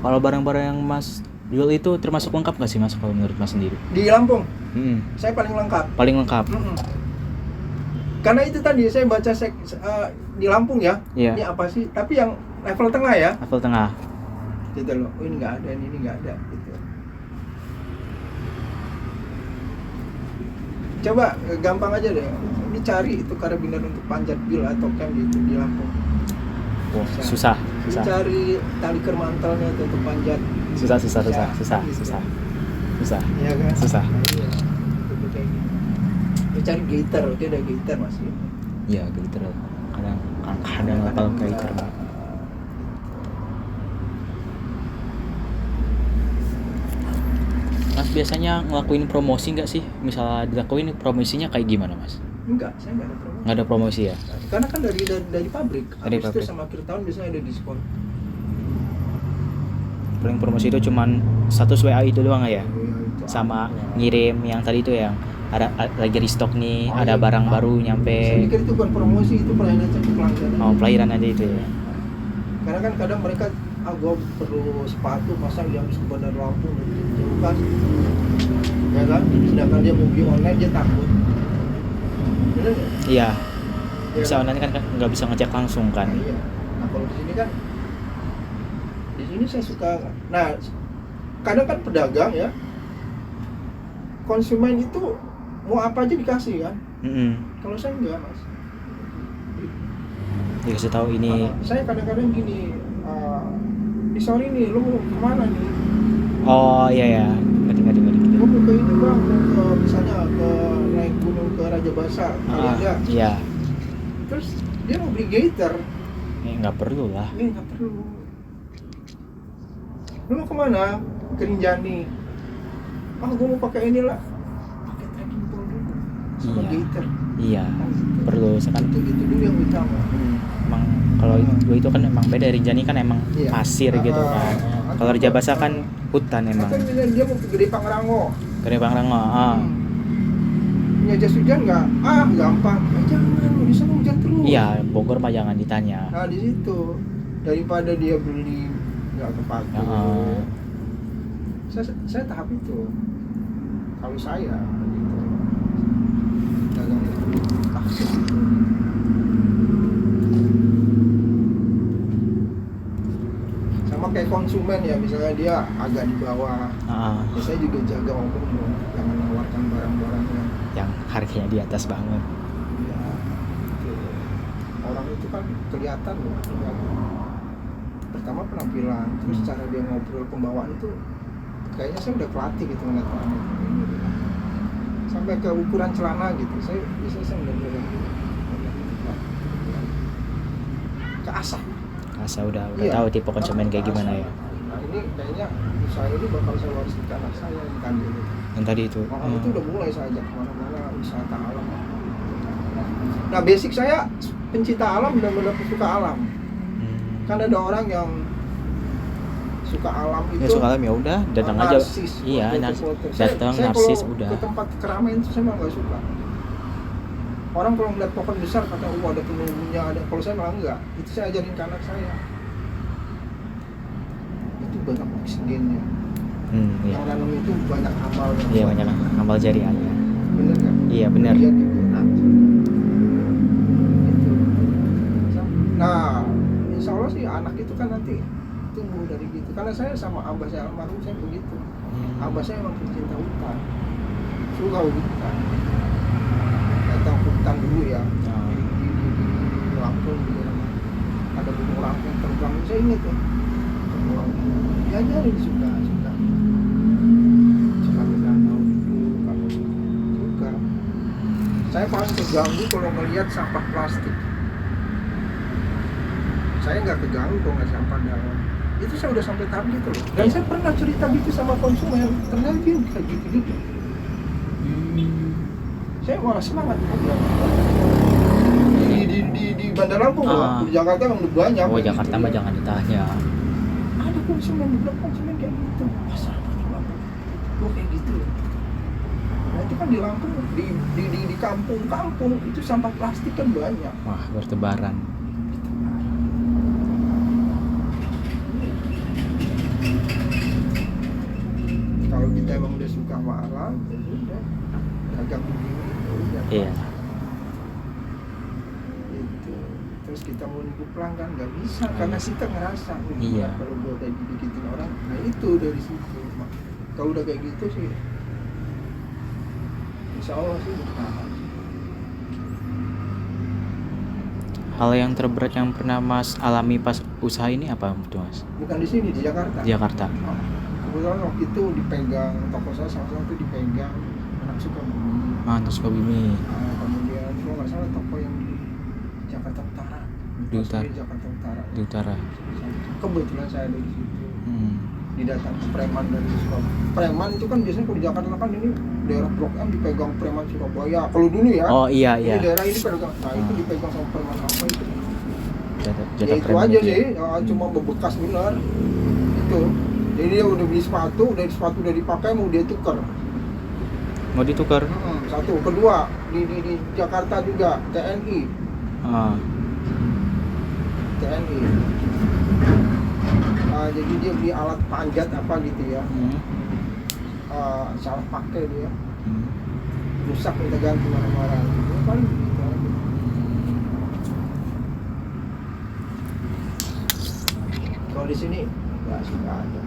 Kalau barang-barang yang Mas jual itu termasuk lengkap nggak sih Mas kalau menurut Mas sendiri? Di Lampung, saya paling lengkap. Paling lengkap. Karena itu tadi saya baca di Lampung ya. Ini apa sih? Tapi yang level tengah ya. Level tengah. Gitu loh. Oh, ini nggak ada, ini nggak ada. Gitu. Coba gampang aja deh. Ini cari itu karabiner untuk panjat bil atau cam gitu di Lampung. Susah. Cari tali kermantelnya itu untuk panjat. Susah. Iya kan? Susah. Iya. Itu cari gaiter, dia ada gaiter masih. Iya, gaiter. Kadang lapal gaiter. Mas biasanya ngelakuin promosi nggak sih? Misalnya dilakuin promosinya kayak gimana Mas? Enggak, saya nggak ada promosi. Nggak ada promosi ya? Karena kan dari pabrik. Dari Habis pabrik. itu sama akhir tahun biasanya ada diskon. Paling promosi itu cuman status WA itu doang ya? Itu Sama ngirim yang tadi itu yang ada lagi restock nih, ada barang baru Saya nyampe. pikir itu bukan promosi, itu pelayanan pelanggan. Pelayanan aja itu ya. Karena kan kadang mereka gua perlu sepatu, masa dia harus ke Bandar Lampung jauh kan, ya kan, sedangkan dia mau beli online dia takut. Bener nggak? Iya. Ya Bisa online kan nggak bisa ngecek langsung kan? Iya. Nah kalau di sini kan, di sini saya suka. Nah kadang kan pedagang ya, konsumen itu mau apa aja dikasih kan. Kalau saya enggak Mas. Dikasih tahu ini. Saya kadang-kadang gini, sorry nih, lu mau kemana nih? Oh iya. Ngerti. Gue mau ke ini bang, mau ke misalnya ke naik gunung ke Raja Basa, aja. Iya. Terus dia mau beli gaiter. Nggak perlu lah. Nggak perlu. Lu mau kemana? Ke Rinjani. Gue mau pakai inilah. Pakai trekking pole dulu sama gaiter. Iya. Perlu sekarang. Itu dulu yang utama. Emang kalau itu kan emang beda. Rinjani kan emang pasir gitu kan. Kalau Raja Basa kan hutan emang. Atau dia mau ke Gede Pangrango. Punya jas hujan nggak? Gampang. Jangan, di sana hujan terus. Iya, Bogor mah jangan ditanya. Nah di situ daripada dia beli nggak kepake. Saya tahap itu. Kalau saya gitu. Dagang itu sama kayak konsumen ya, misalnya dia agak di bawah. Saya juga jaga ngomong dong, jangan menawarkan barang-barang yang harganya di atas banget. Ya, gitu. Orang itu kan kelihatan loh. Pertama penampilan, terus cara dia ngobrol, pembawaan itu kayaknya saya udah pelatih gitu ngeliat orang ini. Sampai ke ukuran celana gitu, saya bener-bener keasah. Asa udah Iya. tahu tipe konsumen kayak gimana ya. Nah ini kayaknya usaha ini bakal saya wariskan ke anak saya yang tadi itu. Yang tadi itu. Itu udah mulai saya ajak kemana-mana wisata alam. Nah basic saya pencinta alam, benar-benar suka alam. Kan ada orang yang suka alam itu. Ya suka alam ya udah datang aja. Narsis, Iya, foto-foto. datang Saya narsis kalau udah. ke tempat keramaian itu saya malah nggak suka. Orang kalau ngeliat pohon besar kata ada penunggunya ada. Kalau saya malah enggak. Itu saya ajarin ke anak saya. Itu banyak oksigennya. Iya. Yang nanam itu banyak amal. Iya banyak amal jariah. Bener nggak? Iya benar. Iya, gitu. Nah, insya Allah sih anak itu kan nanti tumbuh dari gitu. Karena saya sama abah saya almarhum saya begitu. Abah saya memang pencinta hutan, suka hutan. Datang ke hutan dulu ya. Di Lampung di ada burung rangkong terbang. Saya ingat tuh. Diajarin suka ke danau suka. Saya paling terganggu kalau melihat sampah plastik. Saya nggak keganggu kalau nggak sampah dalam. Itu saya udah sampai tahap gitu loh. Dan saya pernah cerita gitu sama konsumen, ternyata dia kayak gitu. Saya malah semangat. Di Bandar Lampung loh, di Jakarta memang banyak. Oh Jakarta mah jangan ditanya. Ada beberapa konsumen kayak gitu. Masa gue kayak gitu. Nah itu kan di Lampung, di kampung-kampung itu sampah plastik kan banyak. Wah bertebaran. Kalau kita emang udah suka sama alam, ya udah dagang begini, ya udah. Iya. Gitu. Terus kita mau nipu pelanggan nggak bisa karena kita ngerasa. Iya. Kalau gua kayak dibikin orang, nah itu dari situ. Kalau udah kayak gitu sih, insya Allah sih bertahan. Hal yang terberat yang pernah Mas alami pas usaha ini apa tuh Mas? Bukan di sini, di Jakarta. Jakarta. Oh, kebetulan waktu itu dipegang toko saya salah satu dipegang anak Sukabumi. Terus Sukabumi. Kemudian kalau nggak salah toko yang di Jakarta Utara. Di utara. Jakarta Utara. Di utara. Kebetulan saya ada di situ. Didatangi preman dari Sukabumi. Preman itu kan biasanya kalau di Jakarta kan ini daerah Blok M dipegang preman Surabaya. Kalau dulu ya. Oh iya iya. Ini daerah ini pegang. Nah itu dipegang sama preman apa itu? Jatah Ya itu preman aja itu ya. sih. Ya, cuma bebekas benar. Itu. Jadi dia udah beli sepatu, dari sepatu udah dipakai mau dia tukar. Mau ditukar? Satu, kedua di Jakarta juga TNI. TNI. Jadi dia beli alat panjat apa gitu ya. Salah pakai dia. Rusak minta ganti marah-marah. Ya, paling gitu aja. Kalau di sini nggak suka ada.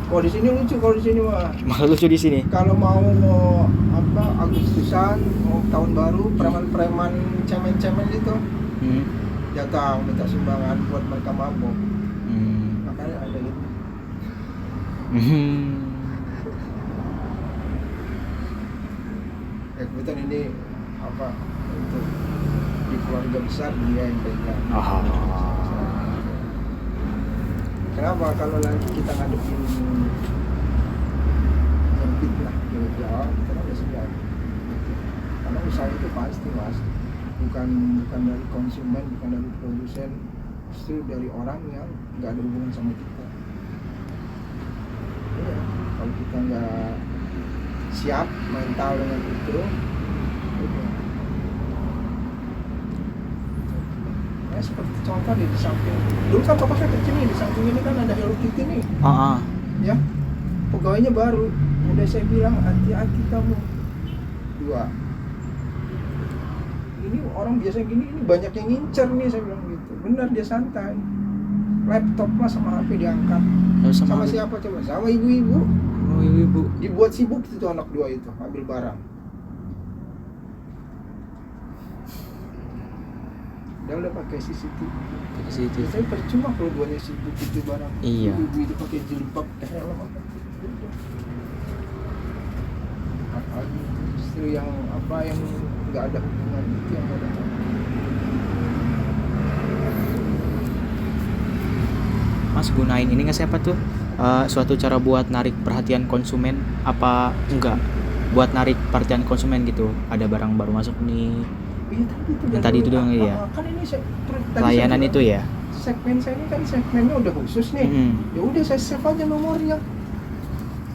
Kalau di sini lucu, kalau di sini mah. Malah lucu di sini. Kalau mau apa Agustusan, mau tahun baru, preman-preman cemen-cemen gitu, datang minta sumbangan buat mereka mabok. Makanya ada itu. Kebetulan ini apa untuk di keluarga besar dia yang pegang. Kenapa kalau lagi kita ngadepin yang fitnah jauh kita udah siap. Karena usaha itu pasti mas, bukan dari konsumen, bukan dari produsen, justru dari orang yang nggak ada hubungan sama kita. Iya, kalau kita nggak siap mental dengan itu, udah. Ya, seperti contoh di samping dulu kan papa saya kecil nih, di samping ini kan ada Hello Kitty nih. Ya, pegawainya baru. Udah saya bilang hati-hati kamu. 2. Ini orang biasa gini, ini banyak yang ngincer nih, saya bilang gitu. Benar dia santai. Laptop mah sama HP diangkat. Sama siapa coba? Sama ibu-ibu. Oh ibu. Dibuat sibuk itu anak 2 itu ambil barang. Dia udah pakai CCTV. Saya percuma kalau duanya sibuk itu barang. Iya. Ibu itu pakai jilbab, helm apa? Apalagi justru yang apa yang nggak ada hubungan itu yang ada. Mas gunain ini nggak siapa tuh suatu cara buat narik perhatian konsumen apa enggak buat narik perhatian konsumen gitu, ada barang baru masuk nih Iya tadi itu yang tadi itu doang ya, kan ini layanan itu ya. Segmen saya ini kan segmennya udah khusus nih. Ya udah saya save aja nomornya.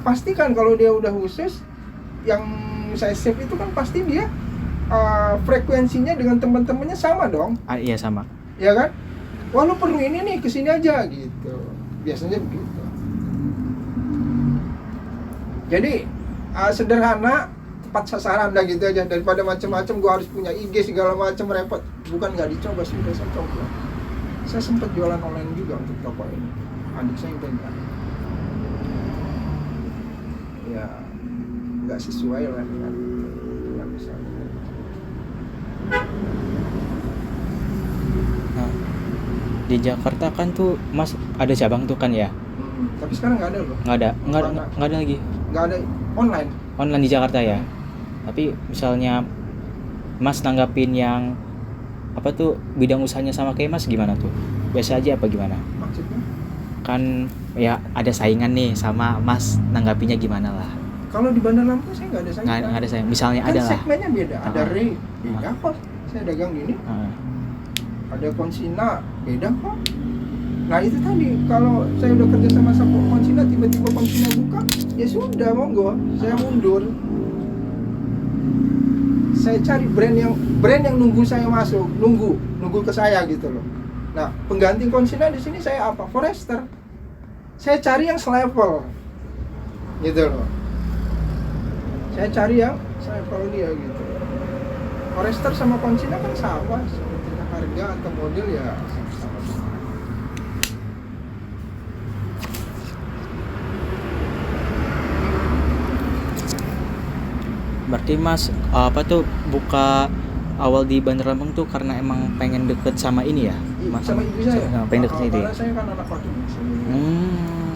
Pastikan kalau dia udah khusus, yang saya save itu kan pasti dia frekuensinya dengan teman-temannya sama dong. Iya sama. Ya kan? Wah lu perlu ini nih, kesini aja gitu. Biasanya begitu. Jadi sederhana, tepat sasaran dah gitu aja, daripada macam-macam gua harus punya IG segala macam repot. Bukan nggak dicoba, sudah saya coba. Saya sempat jualan online juga untuk toko ini. Adik saya yang pegang. Ya nggak sesuai lah dengan yang bisa. Nah, di Jakarta kan tuh Mas ada cabang tuh kan ya? Tapi sekarang nggak ada loh. Nggak ada lagi. Nggak ada online. Online di Jakarta ya. Tapi misalnya Mas nanggapin yang apa tuh bidang usahanya sama kayak Mas gimana tuh? Biasa aja apa gimana? Maksudnya? Kan ya ada saingan nih sama Mas, nanggapinya gimana lah? Kalau di Bandar Lampung saya nggak ada saingan. Nggak ada saingan. Misalnya Kan ada lah. segmennya beda. Ada Ray, beda kok. Saya dagang gini. Ada Konsina, beda kok. Nah itu tadi, kalau saya udah kerja sama Konsina, tiba-tiba Konsina buka, ya sudah monggo, saya mundur. Saya cari brand yang nunggu saya masuk, nunggu ke saya gitu loh. Nah pengganti Konsina di sini saya apa? Forester. Saya cari yang selevel, gitu loh. Saya cari yang selevel dia gitu. Forester sama Konsina kan sama, sebetulnya harga atau model ya sama. Berarti Mas apa tuh buka awal di Bandar Lampung tuh karena emang pengen deket sama ini ya? Mas, sama ibu saya. Pengen deket itu. Karena saya kan anak waktu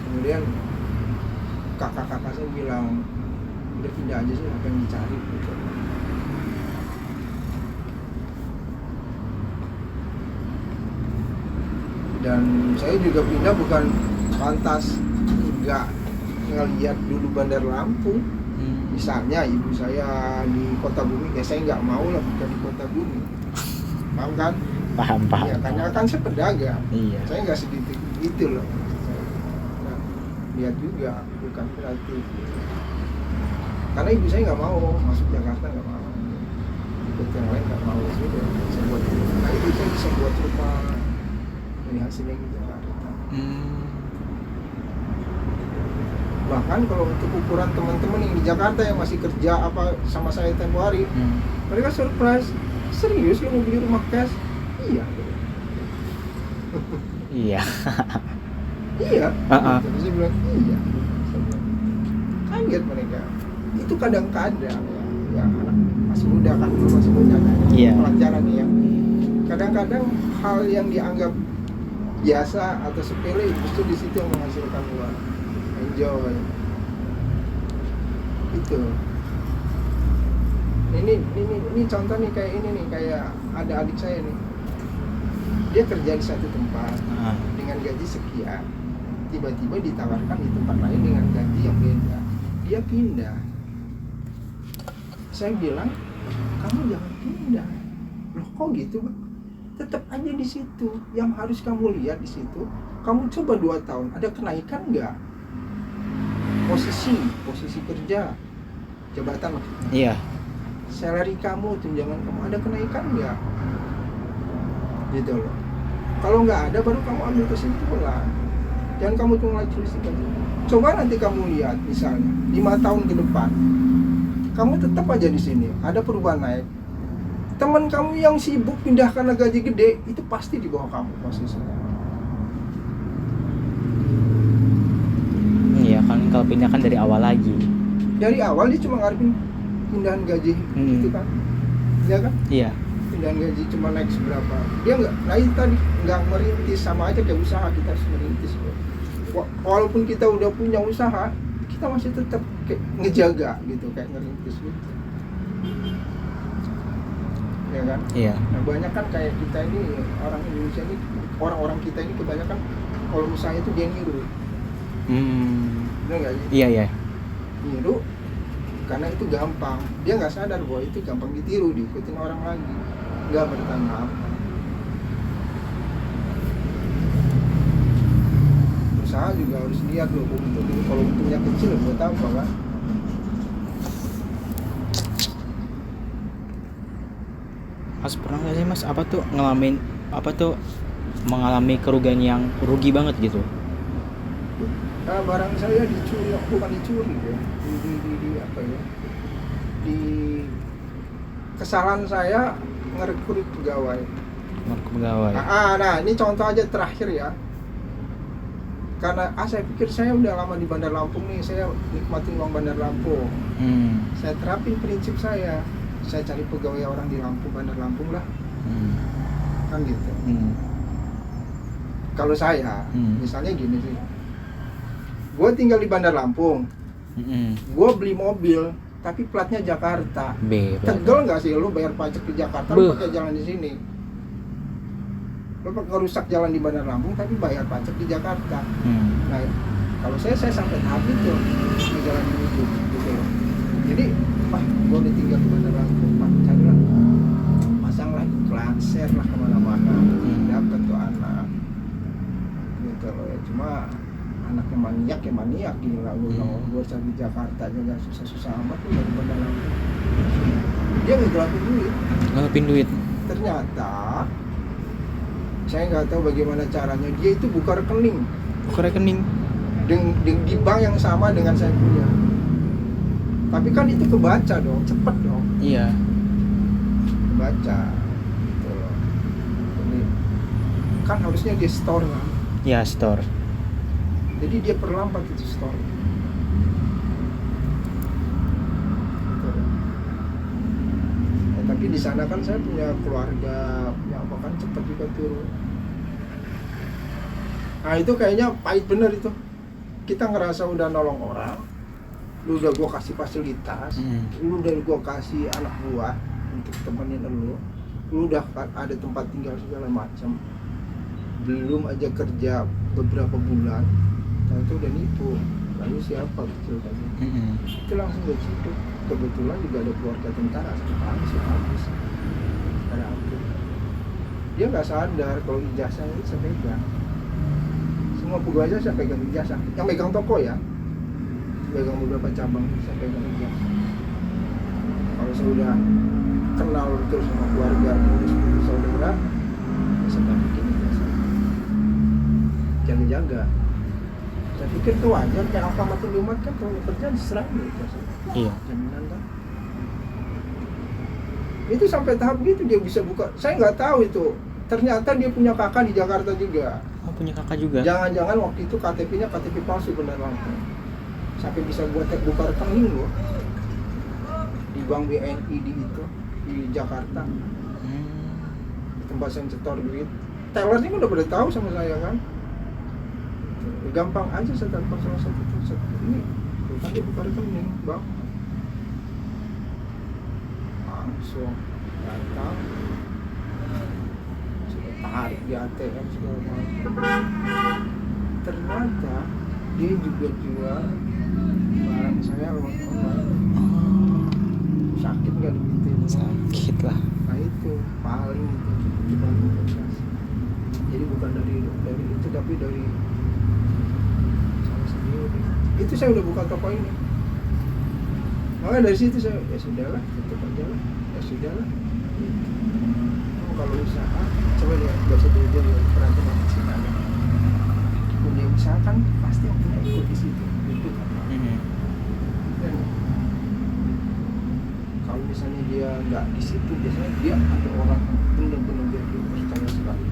kemudian kakak-kakak saya bilang udah pindah aja sih, apa yang dicari gitu. Dan saya juga pindah bukan lantas nggak ngeliat dulu Bandar Lampung. Misalnya ibu saya di Kota Bumi, ya saya nggak mau lah bukan di Kota Bumi. Paham kan? Paham. Ya, karena kan saya pedagang. Iya. Saya nggak sedikit gitu loh. Nah, lihat juga bukan berarti. Karena ibu saya nggak mau masuk Jakarta, nggak mau. Ikut yang lain nggak mau. Sudah saya buat. Nah ibu saya bisa buat rumah dari hasilnya di Jakarta. Bahkan kalau untuk ukuran teman-teman yang di Jakarta yang masih kerja apa sama saya tempo hari, mereka surprise, serius lu mau beli rumah cash? Iya. Iya. Iya. Jadi saya bilang iya. Kaget mereka. Itu kadang-kadang ya anak masih muda kan, masih muda kan. Iya. Pelajaran ya. Kadang-kadang hal yang dianggap biasa atau sepele justru di situ yang menghasilkan uang. Enjoy itu. Ini contoh nih, kayak ini nih, kayak ada adik saya nih, dia kerja di satu tempat dengan gaji sekian, tiba-tiba ditawarkan di tempat lain dengan gaji yang beda, dia pindah. Saya bilang kamu jangan pindah. Loh kok gitu Bang? Tetap aja di situ. Yang harus kamu lihat di situ, kamu coba 2 tahun ada kenaikan nggak? Posisi kerja, jabatan maksudnya. Iya. Salary kamu, tunjangan kamu ada kenaikan nggak? Gitu loh. Kalau nggak ada, baru kamu ambil kesimpulan. Jangan kamu tunggu lagi aja. Coba nanti kamu lihat, misalnya 5 tahun ke depan, kamu tetap aja di sini, ada perubahan naik. Teman kamu yang sibuk pindah karena gaji gede, itu pasti di bawah kamu posisinya. Iya kan, kalau pindah kan dari awal lagi. Dari awal dia cuma ngarepin pindahan gaji gitu kan. Iya kan? Iya. Pindahan gaji cuma naik seberapa. Dia nggak tadi nggak merintis, sama aja kayak usaha, kita harus merintis. Walaupun kita udah punya usaha, kita masih tetap kayak ngejaga gitu, kayak ngerintis gitu. Ya kan? Iya. Nah banyak kan kayak kita ini, orang Indonesia ini orang-orang kita ini kebanyakan kalau misalnya itu dia niru. Bener nggak sih? Iya iya. Niru karena itu gampang, dia nggak sadar bahwa itu gampang ditiru, diikutin orang lagi, nggak bertahan lama. Usaha juga harus lihat loh, kalau untungnya kecil buat apa kan? Mas pernah nggak sih mas mengalami kerugian yang rugi banget gitu? Nah, barang saya dicuri, bukan dicuri ya, di apa ya? Di kesalahan saya ngerekrut pegawai. Nah ini contoh aja terakhir ya. Karena saya pikir saya udah lama di Bandar Lampung nih, saya nikmatin uang Bandar Lampung. Saya terapin prinsip saya cari pegawai orang di Lampung, Bandar Lampung lah, kan gitu. Kalau saya, misalnya gini sih, gue tinggal di Bandar Lampung, gue beli mobil, tapi platnya Jakarta. Tegel nggak sih lu bayar pajak di Jakarta, lu pakai jalan di sini? Lu ngerusak jalan di Bandar Lampung, tapi bayar pajak di Jakarta. Nah, kalau saya sampai tahap itu di jalan menuju gitu loh. Jadi, gue udah tinggal di Bandar Lampung, carilah, pasanglah iklan, share lah kemana-mana, dapat tuh anak, gitu loh ya. Cuma anaknya maniak gila, gue cari di Jakarta juga susah-susah amat tuh dari Bandar Lampung. Dia ngegelapin duit. Ternyata saya nggak tahu bagaimana caranya, dia itu buka rekening di bank yang sama dengan saya punya. Tapi kan itu kebaca dong, cepet dong. Iya. Kebaca. Gitu loh. Jadi, kan harusnya dia store kan? Iya, store. Jadi dia perlambat itu store. Gitu. Tapi di sana kan saya punya keluarga, punya apa kan cepet juga turun. Nah itu kayaknya pahit bener itu. Kita ngerasa udah nolong orang, lu udah gua kasih fasilitas, lu udah gua kasih anak buah untuk temenin lu udah ada tempat tinggal segala macam, belum aja kerja beberapa bulan, ternyata udah nipu. Lalu siapa kecil tadi? Itu langsung dari situ. Kebetulan juga ada keluarga tentara, habis ada ampun. Dia nggak sadar kalau ijazah itu saya pegang. Semua pegawai saya pegang ijazah. Yang pegang toko ya, pegang beberapa cabang, saya pegang ijazah. Kalau saya udah kenal terus sama keluarga, terus saudara, saya bikin ijazah. Jangan jaga. Saya pikir itu wajar, kayak Alfamatul Umat kan kalau kerja diserang gitu. Iya. Jaminan kan. Itu sampai tahap gitu dia bisa buka. Saya nggak tahu itu. Ternyata dia punya kakak di Jakarta juga. Oh, punya kakak juga. Jangan-jangan waktu itu KTP-nya KTP palsu benar langsung. Sampai bisa buka rekening loh. Di Bank BNI di Jakarta. Di tempat saya setor duit. Tellernya kan udah pada tahu sama saya kan. Gampang aja saya telepon salah satu ini. Kan dia buka rekening, Bang. Langsung datang. Tarik di ATM segala macam. Ternyata dia juga jual barang saya lewat online. Sakit nggak gitu? Sakit lah. Nah itu paling itu komunikasi. Jadi bukan dari itu tapi dari saya sendiri. Itu saya udah buka toko ini. Makanya dari situ saya ya sudahlah, tutup aja lah. Ya sudahlah. Kalau usaha, coba lihat biasa dia perhatian di sini. Punya usaha kan pasti yang punya ikut di situ, ikut apa? Dan kalau misalnya dia nggak di situ, biasanya dia ada orang benar-benar dia percaya sekali.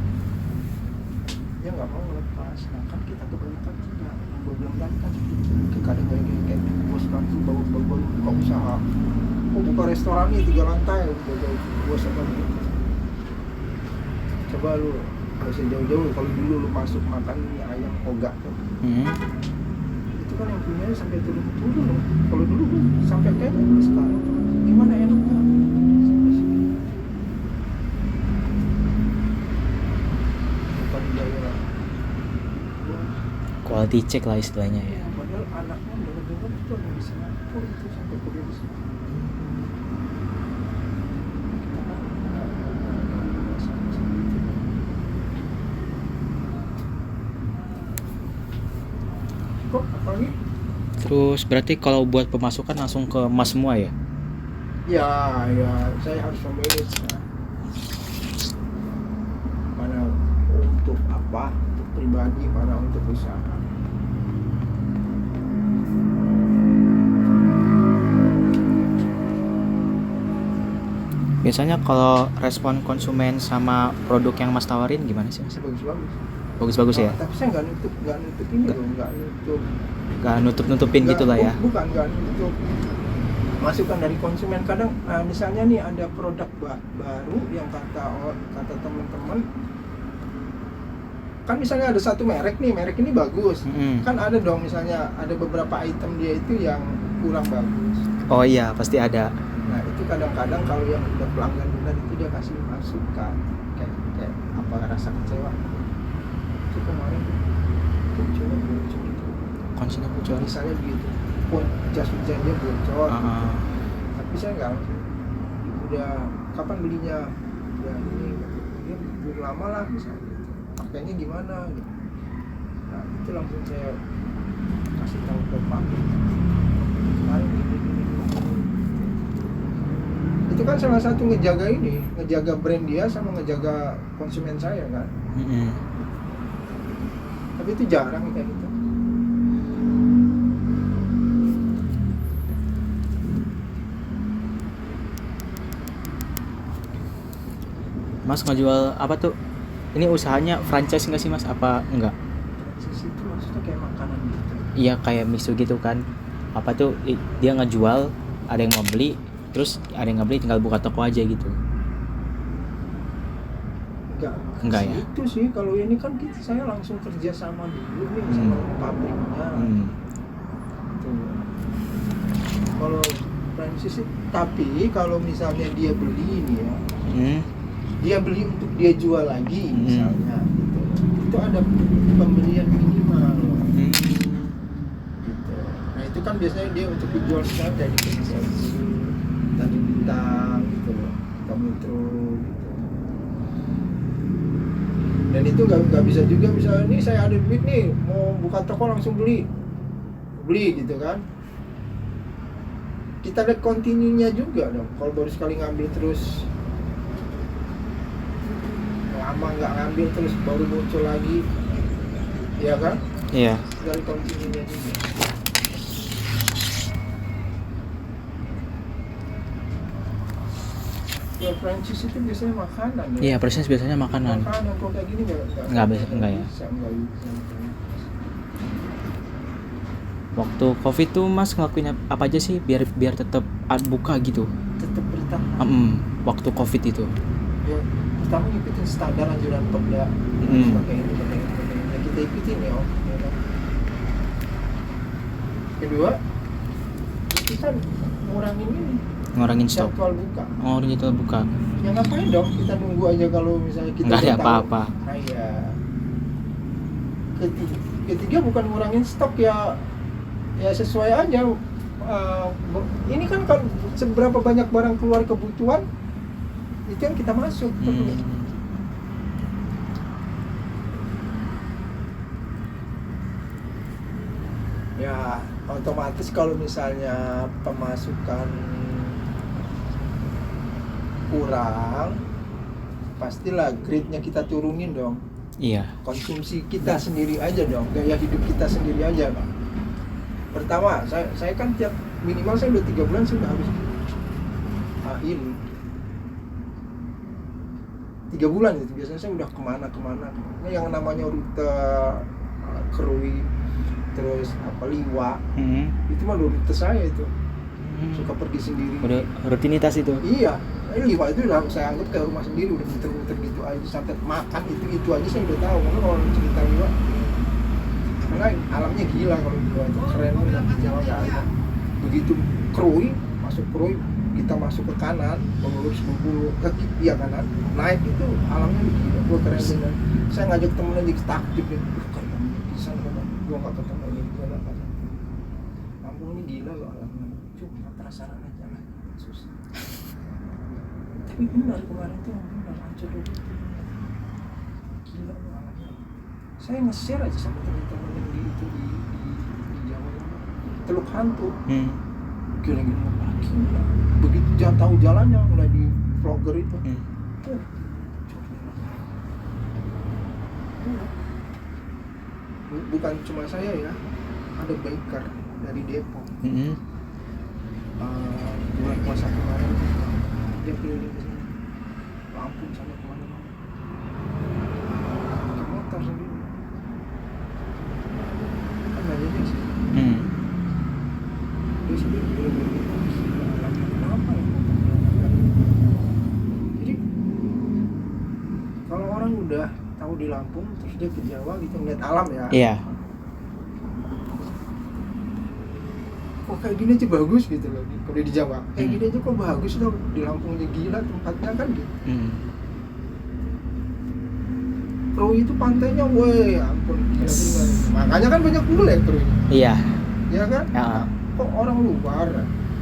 Dia nggak mau lepas. Nah kan kita kebanyakan tidak. Gue bilang tadi kan kadang kayak bos bantu bawa buka usaha. Oh buka restoran nih 3 lantai, bos apa gitu. Coba lu nggak usah jauh-jauh, kalau dulu lu masuk makan mie ayam ogak tuh, itu kan yang punya sampai turun loh. Kalau dulu gua sampai kayak sekarang gimana enaknya sampai sini. Bukan quality check lah istilahnya ya. Padahal anaknya dengar itu ada di Singapura itu sampai kuliah di Singapura. Kok apalagi? Terus berarti kalau buat pemasukan langsung ke Mas semua ya? Ya, saya harus memanage mana untuk apa, untuk pribadi, mana untuk usaha. Biasanya kalau respon konsumen sama produk yang Mas tawarin gimana sih Mas? Bagus-bagus. Bagus-bagus ya? Tapi saya nggak nutup ini loh, nggak nutup. Gak nutup-nutupin gitu lah ya? Bukan, nggak nutup masukan dari konsumen. Kadang misalnya nih ada produk baru yang kata teman-teman, kan misalnya ada satu merek ini bagus, kan ada dong misalnya ada beberapa item dia itu yang kurang bagus. Oh iya, pasti ada. Nah itu kadang-kadang kalau yang udah pelanggan benar itu dia kasih masukan kayak apa rasa kecewa itu kemarin bocor konsumen bocor misalnya begitu, jas hujannya bocor. Tapi saya nggak udah kapan belinya, udah ini dia belum lama lah misalnya gitu. Pakainya gimana gitu. Nah itu langsung saya kasih tahu ke pabrik kemarin gini. Itu kan salah satu ngejaga brand dia sama ngejaga konsumen saya kan. Tapi itu jarang kayak gitu. Mas ngejual apa tuh? Ini usahanya franchise nggak sih Mas? Apa enggak? Franchise itu maksudnya kayak makanan gitu. Iya kayak mixu gitu kan. Apa tuh dia ngejual, ada yang mau beli, terus ada yang nggak beli tinggal buka toko aja gitu. Enggak ya? Itu sih kalau ini kan saya langsung kerja sama dulu nih sama pabriknya. Tuh. Kalau franchise tapi kalau misalnya dia beli ini ya. Dia beli untuk dia jual lagi misalnya gitu. Itu ada pembelian minimal gitu. Nah itu kan biasanya dia untuk dijual sekarang dari konsumsi tadi bintang gitu loh, metro gitu. Dan itu nggak bisa juga misalnya nih saya ada duit nih mau buka toko langsung beli gitu kan. Kita lihat continue-nya juga dong. Kalau baru sekali ngambil terus lama nggak ngambil terus baru muncul lagi, ya kan? Iya. Dari continue-nya juga. Ya franchise itu biasanya makanan ya. Iya, franchise biasanya makanan. Makanan kalau kayak gini nggak bisa ya. Waktu Covid tuh Mas ngelakuin apa aja sih biar tetap buka gitu? Tetap bertahan. Waktu Covid itu. Ya, pertama ngikutin standar anjuran Pemda. Pakai ini. Ya, kita ikutin ya, kan? Kedua, kita ngurangin stok. Jadwal buka. Oh, jadwal buka. Ya ngapain dong kita nunggu aja kalau misalnya kita nggak ada apa-apa. Nah, ya. Ketiga bukan ngurangin stok ya sesuai aja. Ini kan seberapa banyak barang keluar kebutuhan itu yang kita masuk. Ya otomatis kalau misalnya pemasukan kurang pastilah grade-nya kita turunin dong. Iya. Konsumsi kita sendiri aja dong, gaya hidup kita sendiri aja Pak. Pertama saya kan tiap minimal saya udah 3 bulan sudah habis ini 3 bulan itu biasanya saya udah kemana yang namanya rute Krui terus Liwa itu mah rute saya itu suka pergi sendiri. Udah rutinitas itu. Iya, Liwa itu udah saya anggap kayak rumah sendiri, udah muter-muter gitu aja sampai makan itu aja saya udah tahu. Karena kalau cerita Liwa, karena alamnya gila kalau Liwa itu keren banget di Jawa nggak ada. Begitu Krui kita masuk ke kanan, mengurus ke kiri kanan, naik itu alamnya gila, gua keren banget. Saya ngajak temen aja takjub nih, kayak sana kata gua nggak ketemu ini gua nggak kata Lampung ini gila loh alamnya cuma penasaran aja lah susah tapi benar kemarin tuh benar aja dulu gila loh alamnya saya nge-share aja sama teman-teman yang di Jawa Teluk Hantu gila-gila lagi begitu jangan tahu jalannya mulai di vlogger itu bukan cuma saya ya, ada biker dari Depok. Bulan puasa kemarin dia keliling ke sini, Lampung sampai kemana-mana, pakai motor sendiri. Kan nggak jadi sih. Dia sendiri keliling kenapa ya? Jadi kalau orang udah tahu di Lampung terus dia ke Jawa gitu ngeliat alam ya. Iya. Kok kayak gini aja bagus gitu loh kalau di Jawa. Kayak gini aja kok bagus loh di Lampungnya gila tempatnya kan gitu. Krui itu pantainya weh ampun gila. Makanya kan banyak bule Krui. Iya. Iya kan? Ya. Kok orang luar,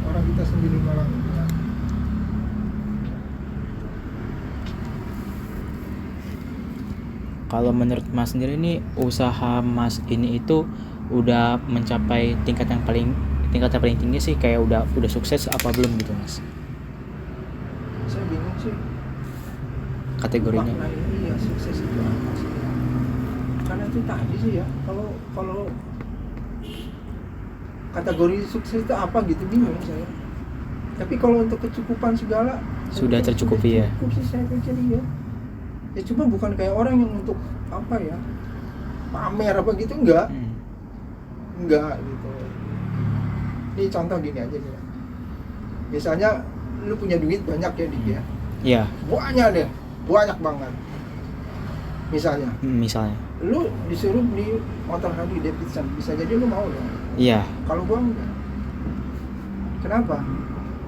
orang kita sendiri malah Kalau menurut Mas sendiri nih usaha Mas ini itu udah mencapai tingkat yang paling tinggi sih, kayak udah sukses apa belum gitu Mas? Saya bingung sih Kategorinya. makna ini ya sukses itu apa sih? Karena itu tadi sih ya kalau kategori sukses itu apa gitu bingung saya. Tapi kalau untuk kecukupan segala Sudah tercukupi ya. Cukup sih saya pikir ya. Ya cuma bukan kayak orang yang untuk apa ya pamer apa gitu enggak gitu. Ini contoh gini aja nih. Misalnya lu punya duit banyak ya Dik ya. Iya. Banyak banget. Misalnya lu disuruh beli motor Harley Davidson, bisa jadi lu mau dong. Iya. Kalau gua enggak. Kenapa?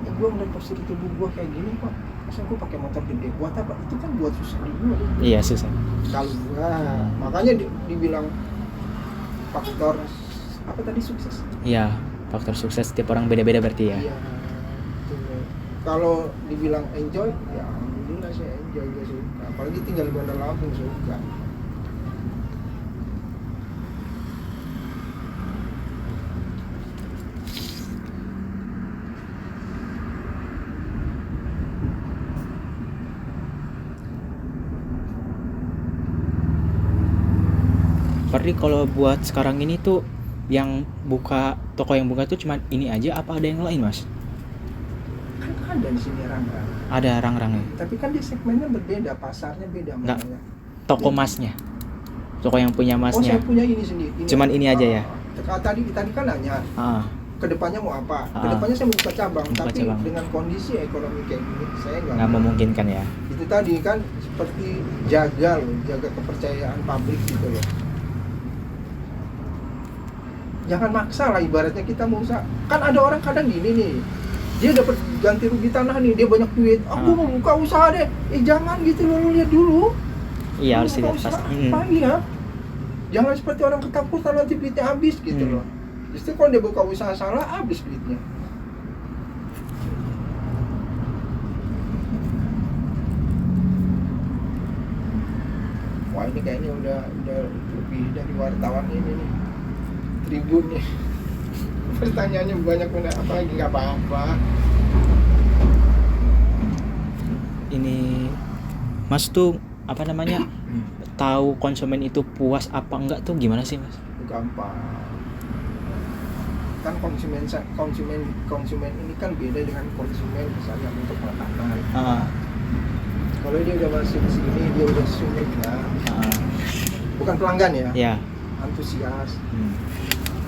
Ya gua ngeliat postur tubuh gua kayak gini kok. Masa gua pakai motor gede buat apa? Itu kan buat susah di gua. Iya, susah. Kalau gua makanya dibilang faktor apa tadi sukses? Iya, faktor sukses tiap orang beda-beda berarti ya. Iya. Betul. Kalau dibilang enjoy, ya alhamdulillah saya enjoy, gua suka. Apalagi tinggal di Bandar Lampung suka. Berarti kalau buat sekarang ini tuh yang toko yang buka tuh cuma ini aja apa ada yang lain Mas? Kan ada di sini Rangga. Ada rang-rangnya. Tapi kan di segmennya berbeda, pasarnya beda Enggak. makanya. Toko Masnya. Toko yang punya Oh, Masnya. saya punya ini sendiri. Cuman ini aja ya? Tadi kan nanya, kedepannya mau apa? Kedepannya saya mau buka cabang, tapi cabang. dengan kondisi ekonomi kayak gini, saya Nggak memungkinkan ya. Itu tadi kan seperti jaga kepercayaan publik gitu loh. Jangan maksa lah ibaratnya kita mau usaha. Kan ada orang kadang gini nih, dia dapat ganti rugi tanah nih, dia banyak duit. Aku mau buka usaha deh. Jangan gitu loh, lu lihat dulu. Iya, harus Buka dilihat usaha pasti. apa ya? Jangan seperti orang ketakutan nanti duitnya habis gitu loh. Justru kalau dia buka usaha salah, habis duitnya. Wah ini kayaknya udah lebih dari wartawan ini nih. Tribun nih. Pertanyaannya banyak benar, apalagi nggak apa-apa. Ini Mas tuh apa namanya? Tahu konsumen itu puas apa enggak tuh gimana sih Mas? Gampang. Kan konsumen ini kan beda dengan konsumen misalnya untuk makanan. Kalau dia udah masuk ke sini, dia udah sulit ya. Bukan pelanggan ya? Ya. Antusias.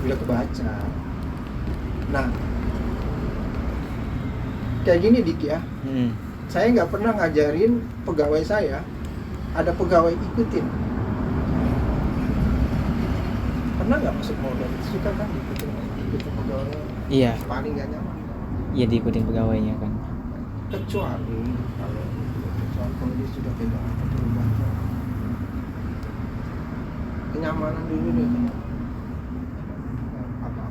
Udah kebaca. Nah, kayak gini Dik ya. Saya nggak pernah ngajarin pegawai saya. Ada pegawai ikutin. Pernah nggak masuk modal? Suka kan ikutin pegawai? Iya. Paling nggak nyaman. Iya, diikutin pegawainya kan. Kecuali kalau dia sudah pegang apa perubahan. kenyamanan dulu deh. Apa-apa.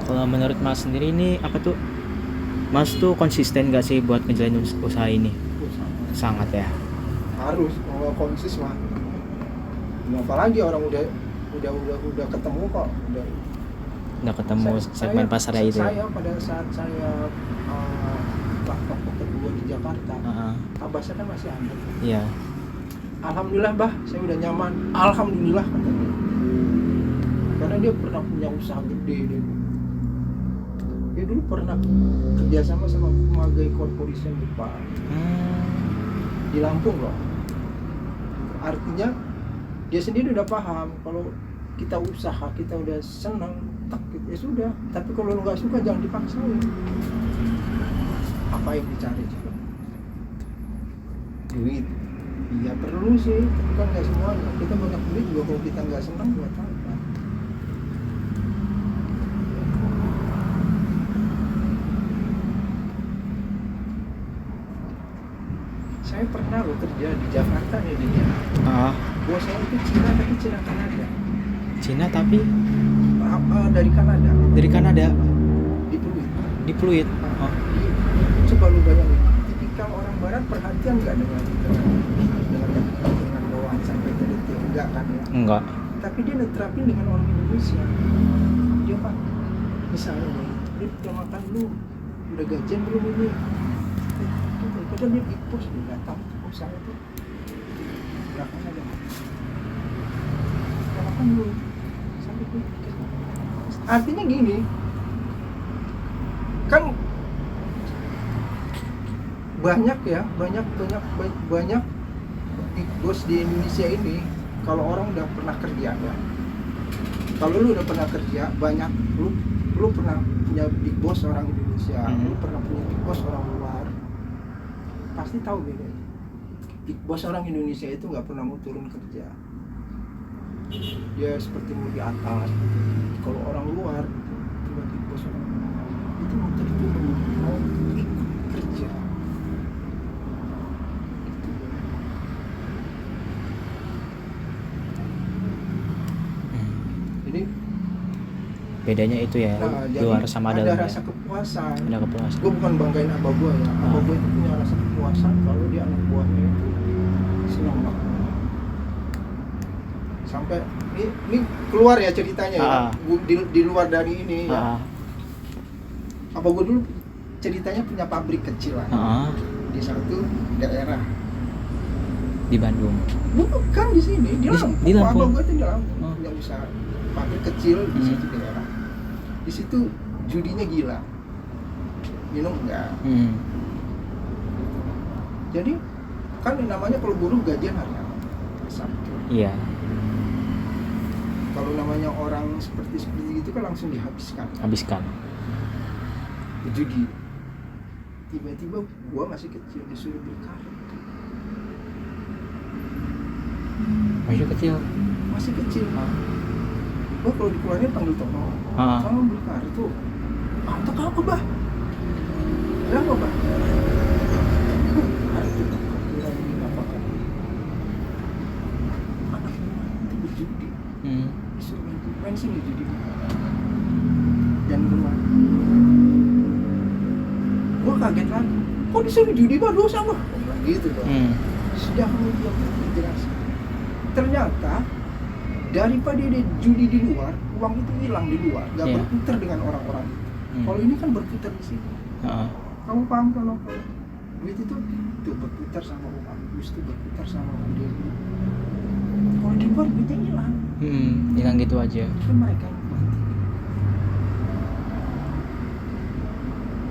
Kalau menurut Mas sendiri ini apa tuh? Mas tuh konsisten gak sih buat ngejalanin usaha ini? Sangat ya. Harus kalau konsis mah. Apalagi orang udah ketemu kok, Udah ketemu segmen pasarnya itu. Saya pada saat saya waktu kedua di Jakarta, Tabasnya kan masih ada. Iya. Alhamdulillah bah, saya udah nyaman. Alhamdulillah kata dia. Karena dia pernah punya usaha gede dia. Dia dulu pernah kerjasama sama pemagai corporation Jepang di Lampung loh. Artinya dia sendiri udah paham kalau kita usaha, kita udah senang, tak gitu, ya sudah. Tapi kalau lu nggak suka jangan dipaksain. Apa yang dicari juga? Duit. Iya perlu sih, tapi kan nggak semuanya. Kita banyak duit juga kalau kita nggak senang buat apa? Saya pernah loh kerja di Jakarta nih dia. Bos saya itu Cina tapi Cina Kanada. Cina tapi dari Kanada. Dari Kanada. Di Pluit. Di Pluit. Coba lu bayangin, tipikal orang Barat perhatian nggak dengan bawaan sampai ke detail, enggak kan ya? Enggak. Tapi dia nerapin dengan orang Indonesia. Dia pak, misalnya nih, dia udah makan lu, udah gajian belum ini? Padahal dia di pos, dia datang usaha itu. Belakangnya ada. Udah makan lu, sampai ke. Artinya gini, kan banyak big boss di Indonesia ini. Kalau orang udah pernah kerja ya, kalau lu udah pernah kerja banyak, lu pernah punya big boss orang Indonesia, lu pernah punya big boss orang luar, pasti tahu beda. Big boss orang Indonesia itu nggak pernah mau turun kerja, dia seperti mau di atas. Kalau orang luar itu big boss orang luar itu mau turun, mau ikut kerja. Bedanya itu ya, luar sama dalam. Ada rasa kepuasan. Ada kepuasan. Gue bukan banggain abah gue ya. Abah gue itu punya rasa kepuasan kalau dia anak buahnya itu senang banget. Sampai ini keluar ya ceritanya ya. Di luar dari ini ya. Abah gue dulu ceritanya punya pabrik kecil lah. Di satu daerah. Di Bandung. Bukan di sini, di Lampung. Di Lampung. Abah gue itu di Lampung punya usaha pabrik kecil di situ daerah. Di situ judinya gila, minum enggak. Jadi kan namanya kalau buruh gajian harian Sabtu. Iya. Kalau namanya orang seperti itu kan langsung dihabiskan. Judi. Tiba-tiba gua masih kecil disuruh beli karet. Masih kecil. Gua kalau dikeluarin panggil toko. Kamu beli karet tuh. Untuk apa bah? Berapa bah? Karet itu kira-kira ini apa kan? Anak itu berjudi. Disuruh main sini judi. Dan rumah. Gua kaget lagi. Kok disuruh judi bah dosa bah? Gitu bah. Sudah kemudian dijelaskan. Ternyata daripada dia judi di luar, uang itu hilang di luar, nggak berputar dengan orang-orang. Kalau ini kan berputar di sini. Kamu paham kalau duit itu berputar sama uang, duit itu berputar sama uang dia. Kalau di luar duitnya hilang. Hilang gitu aja. Kan mereka yang mati.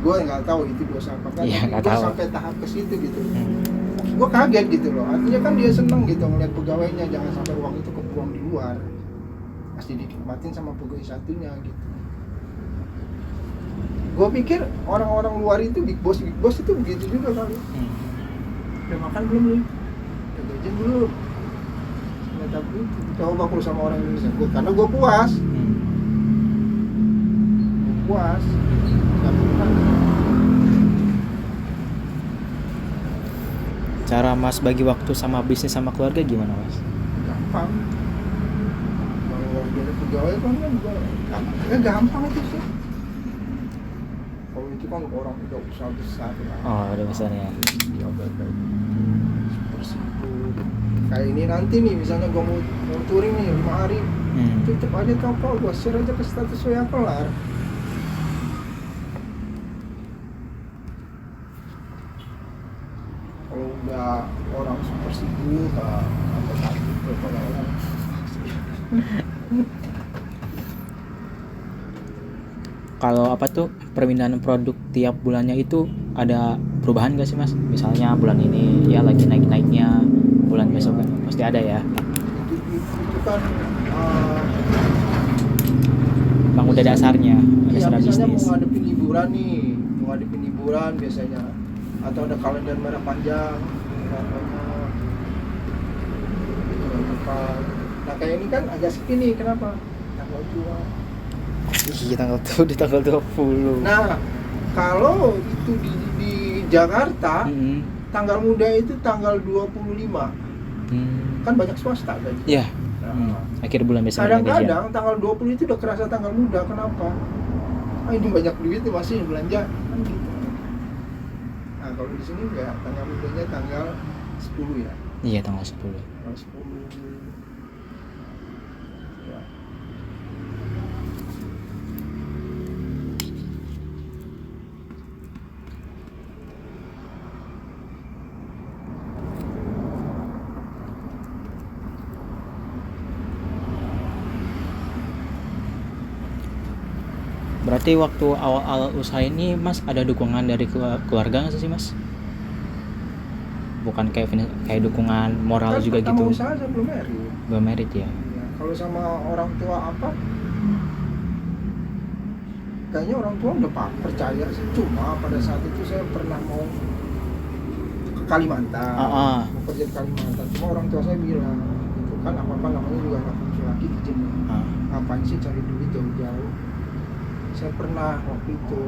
Gue nggak tahu itu dosa apa kan. Gue sampai tahap ke situ gitu. Gue kaget gitu loh. Artinya kan dia seneng gitu ngeliat pegawainya, jangan sampai uang itu kebuang di luar, pasti dinikmatin sama pegawai satunya gitu. Gue pikir orang-orang luar itu big boss itu begitu juga kali. Udah makan belum nih? Udah gajian belum? Ternyata begitu. Coba kalau sama orang Indonesia, karena gue puas. puas. Nggak puas. Cara Mas bagi waktu sama bisnis sama keluarga gimana Mas? Gampang. Kalau jadi pegawai kan gampang itu sih. Kalau itu kan orang udah usaha besar lah. Oh udah besar ya. Ya udah kayak seperti itu. Kayak ini nanti nih misalnya gua mau touring nih 5 hari, tutup aja toko gua share aja ke status saya kelar. Kalau udah orang super sibuk sampai sakit tuh kalau orang. Kalau apa tuh permintaan produk tiap bulannya itu ada perubahan gak sih Mas? Misalnya bulan ini ya lagi naik-naiknya, bulan besok kan pasti ada ya. Itu kan Bang udah dasarnya, iya, dasar misalnya bisnis. mau ngadepin liburan biasanya, atau ada kalender merah panjang katanya bulan depan. Nah kayak ini kan agak sepi nih, kenapa? Tanggal 2. Iya tanggal 20. Nah kalau itu di Jakarta tanggal muda itu tanggal 25. Kan banyak swasta kan? Iya. Nah, Akhir bulan biasanya kadang-kadang tanggal 20 itu udah kerasa tanggal muda, kenapa? Ini banyak duit nih masih belanja kan gitu. Nah kalau di sini enggak, tanggal mudanya tanggal 10 ya. Iya tanggal 10. Tanggal 10. Ya. Berarti waktu awal-awal usaha ini Mas ada dukungan dari keluarga nggak sih Mas? Bukan kayak dukungan moral Kan juga pertama gitu. usaha saya belum married. Belum merit ya. Ya, kalau sama orang tua apa? Kayaknya orang tua udah percaya sih. Cuma pada saat itu saya pernah mau ke Kalimantan, mau kerja di Kalimantan. Cuma orang tua saya bilang, itu kan apa-apa namanya juga anak laki-laki izin. Ngapain sih cari duit jauh-jauh? Saya pernah waktu itu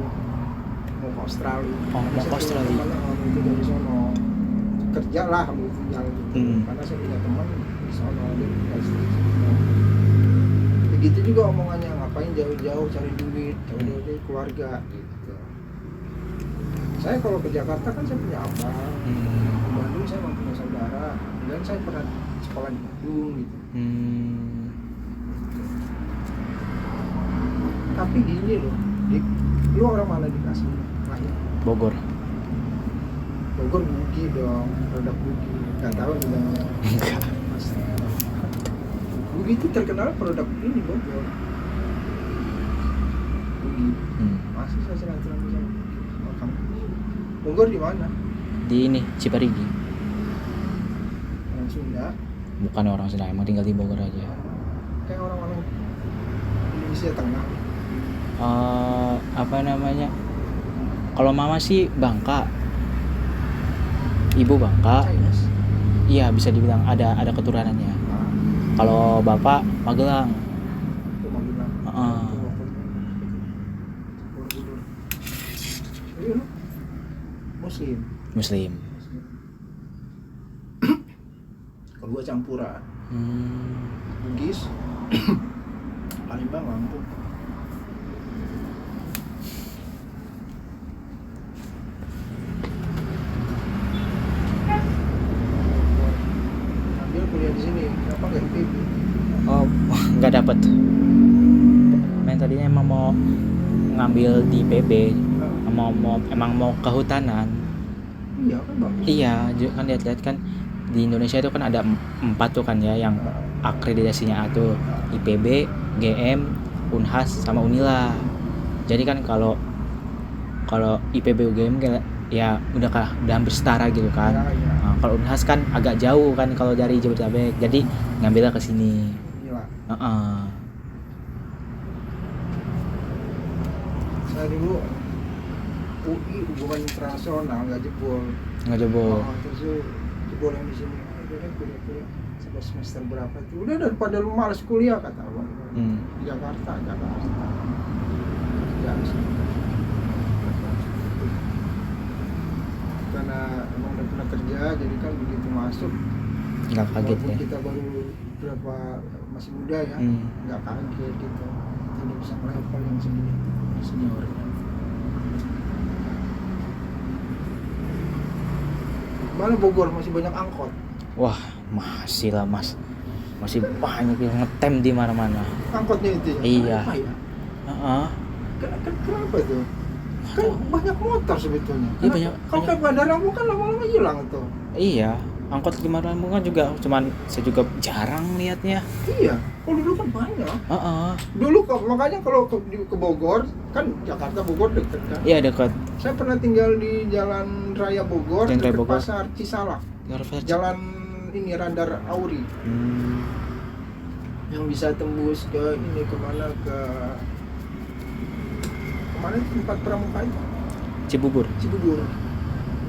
mau ke Australia. Mau ke Australia. Teman itu dari sono kerja lah mau tinggal gitu. Karena saya punya teman di sono dia punya istri. Begitu juga omongannya, ngapain jauh-jauh cari duit, jauh-jauh keluarga gitu. Saya kalau ke Jakarta kan saya punya abang, di Bandung saya memang punya saudara, dan saya pernah sekolah di Bandung gitu. Tapi gini loh, Dik, lu orang mana dikasih lahir? Bogor. Bogor Bugi dong, produk Bugi. Gak tahu bilangnya. Enggak. Bugi itu terkenal produk ini Bogor. Bugi. Masih saya silaturahmi sama Bugi. Makam. Bogor di mana? Di ini Ciparigi. Orang Sunda. Bukan orang Sunda, emang tinggal di Bogor aja. Kayak orang-orang Indonesia Tengah. Apa namanya? Kalau mama sih Bangka. Ibu Bangka. Chinese. Iya, bisa dibilang ada keturunannya. Kalau bapak Magelang. Itu Magelang. Muslim. Muslim. Kedua campuran. Bugis. Palembang, Lampung. Ambil kuliah di sini, kenapa nggak IPB? Oh, nggak dapet. Main tadinya emang mau ngambil di PB, emang mau kehutanan. Iya kan bagus. Iya, kan lihat-lihat kan di Indonesia itu kan ada 4 tuh kan ya yang akreditasinya A tuh IPB, GM, Unhas sama Unila. Jadi kan kalau IPB UGM ya udah hampir setara gitu kan. Ya, ya. Nah, kalau Unhas kan agak jauh kan kalau dari Jabodetabek. Jadi ngambilnya ke sini. Gila. Saya dulu UI hubungan internasional nggak jebol. Nggak jebol. Terus jebol yang di sini. Udah deh kuliah sampai semester berapa itu. Udah daripada lu malas kuliah kata abang. Di Jakarta. enggak sih. Karena emang udah pernah kerja, jadi kan begitu masuk Nggak kaget walaupun ya. kita baru berapa masih muda ya, nggak kaget gitu. Kita udah bisa level yang segini seniornya. Mana Bogor masih banyak angkot. Wah, masih lah Mas. Masih banyak yang ngetem di mana-mana. Angkotnya itu ya. Iya. Kenapa ya? Heeh. Kenapa tuh? Kan banyak motor sebetulnya. Iya, Kalau kayak bandara kan lama-lama hilang tuh. Iya, angkot di mana-mana kan juga cuman saya juga jarang lihatnya. Iya. Oh dulu kan banyak. Heeh. Dulu makanya kalau ke Bogor kan Jakarta Bogor deket kan. Iya, dekat. Saya pernah tinggal di Jalan Raya Bogor, Jalan Raya dekat Bogor. Pasar Cisalak. Jalan ini Radar Auri. Yang bisa tembus ke ini kemana tempat pramuka itu? Cibubur.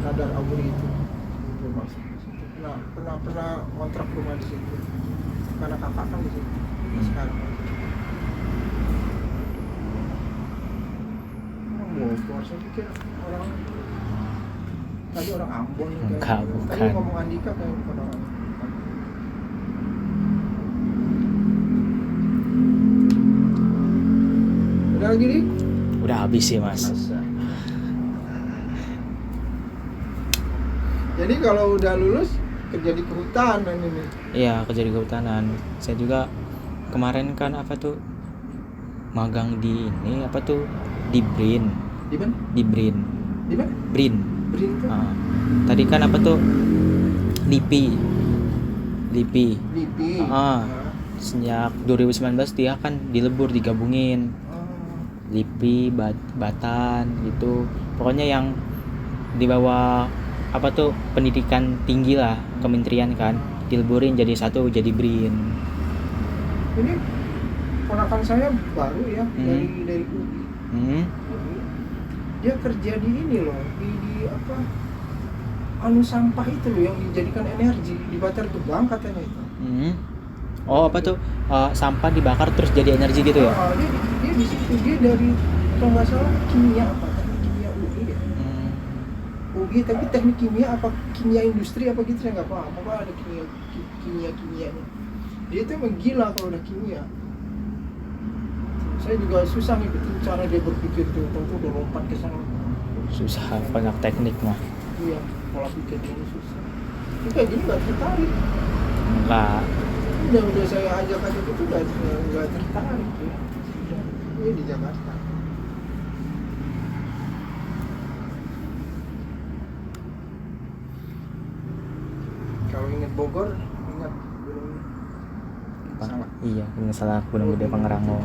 Radar Auri itu. Pernah kontrak rumah di situ. Karena kakak kan di situ. Sekarang. Bogor, saya pikir orang tadi orang Ambon. Enggak, Tadi bukan. ngomong Andika kayak orang. Udah lagi nih? Udah habis sih Mas. Jadi kalau udah lulus kerja di kehutanan ini. Iya, kerja di kehutanan. Saya juga kemarin kan magang di ini di BRIN. Di mana? Di BRIN. Di mana? BRIN. BRIN tuh? Tadi kan LIPI. LIPI. Sejak 2019 dia kan digabungin. LIPI, Batan gitu. Pokoknya yang di bawah pendidikan tinggi lah, kementerian kan, dileburin jadi satu, jadi BRIN. Ini ponakan saya baru ya, dari UI. Dia kerja di ini loh, di sampah itu loh yang dijadikan energi di Bantar Gebang katanya itu. Sampah dibakar terus jadi energi gitu ya? Dia di situ, dia dari kalau nggak salah kimia teknik kimia UI ya. UI tapi teknik kimia kimia industri gitu saya nggak paham. Apa ada kimianya. Dia itu emang gila kalau udah kimia. Saya juga susah ngikutin cara dia berpikir tuh, udah lompat ke sana. Susah, banyak teknik mah. Iya, pola pikirnya susah. Itu kayak gini nggak tertarik. Enggak. Udah saya ajak gitu nggak tertarik ya. Ini di Jakarta. Kalau ingat Bogor, ingat Salak. Iya, Gunung Salak, Gunung Gede Pangrango.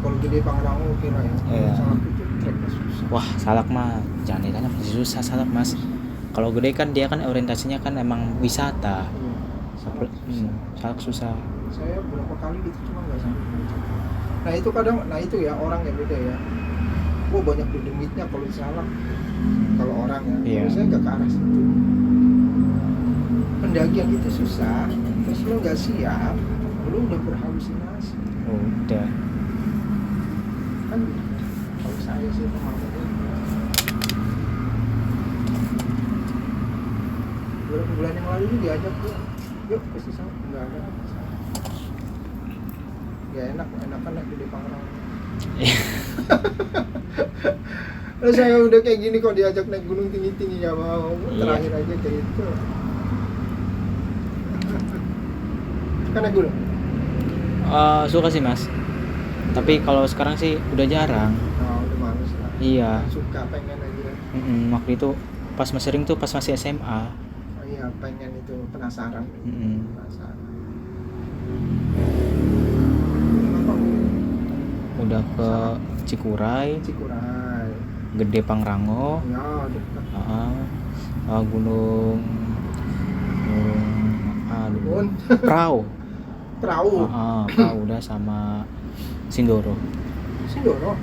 Kalau Gede Pangrango kira ya. Iya. Salak itu treknya susah. Wah, Salak mah jangan ditanya, masih susah Salak Mas. Kalau Gede kan dia kan orientasinya kan emang wisata. Iya. Salak susah. Saya berapa kali gitu cuma nggak sampai. Nah itu ya orang yang beda ya. Banyak demitnya kalau di Salak. Kalau orang ya. Iya. Kalau saya nggak ke arah situ. Pendakian itu susah. Terus lo nggak siap, lo udah berhalusinasi. Udah. Kan kalau saya sih pemahamannya. Beberapa bulan yang lalu ini diajak gue, yuk ke sisa, nggak ada. Ya enakan naik di Pangrango. Terus saya udah kayak gini kok diajak naik gunung tinggi-tinggi nggak mau. Terakhir aja kayak itu. Kan naik gunung? Suka sih Mas. Tapi kalau sekarang sih udah jarang. Oh, udah males lah. Iya. Suka pengen aja. Waktu itu pas masih sering tuh pas masih SMA. Oh iya, pengen itu penasaran. Penasaran. Udah ke Cikuray, Gede Pangrango, ya dekat. Gunung Prau, udah sama Sindoro. Sindoro,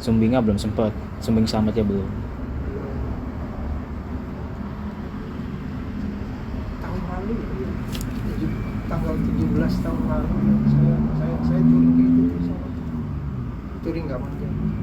Sumbingnya belum sempet. Sumbing Selamat ya belum. Tahun lalu, tanggal 17 tahun lalu saya touring nggak panjang.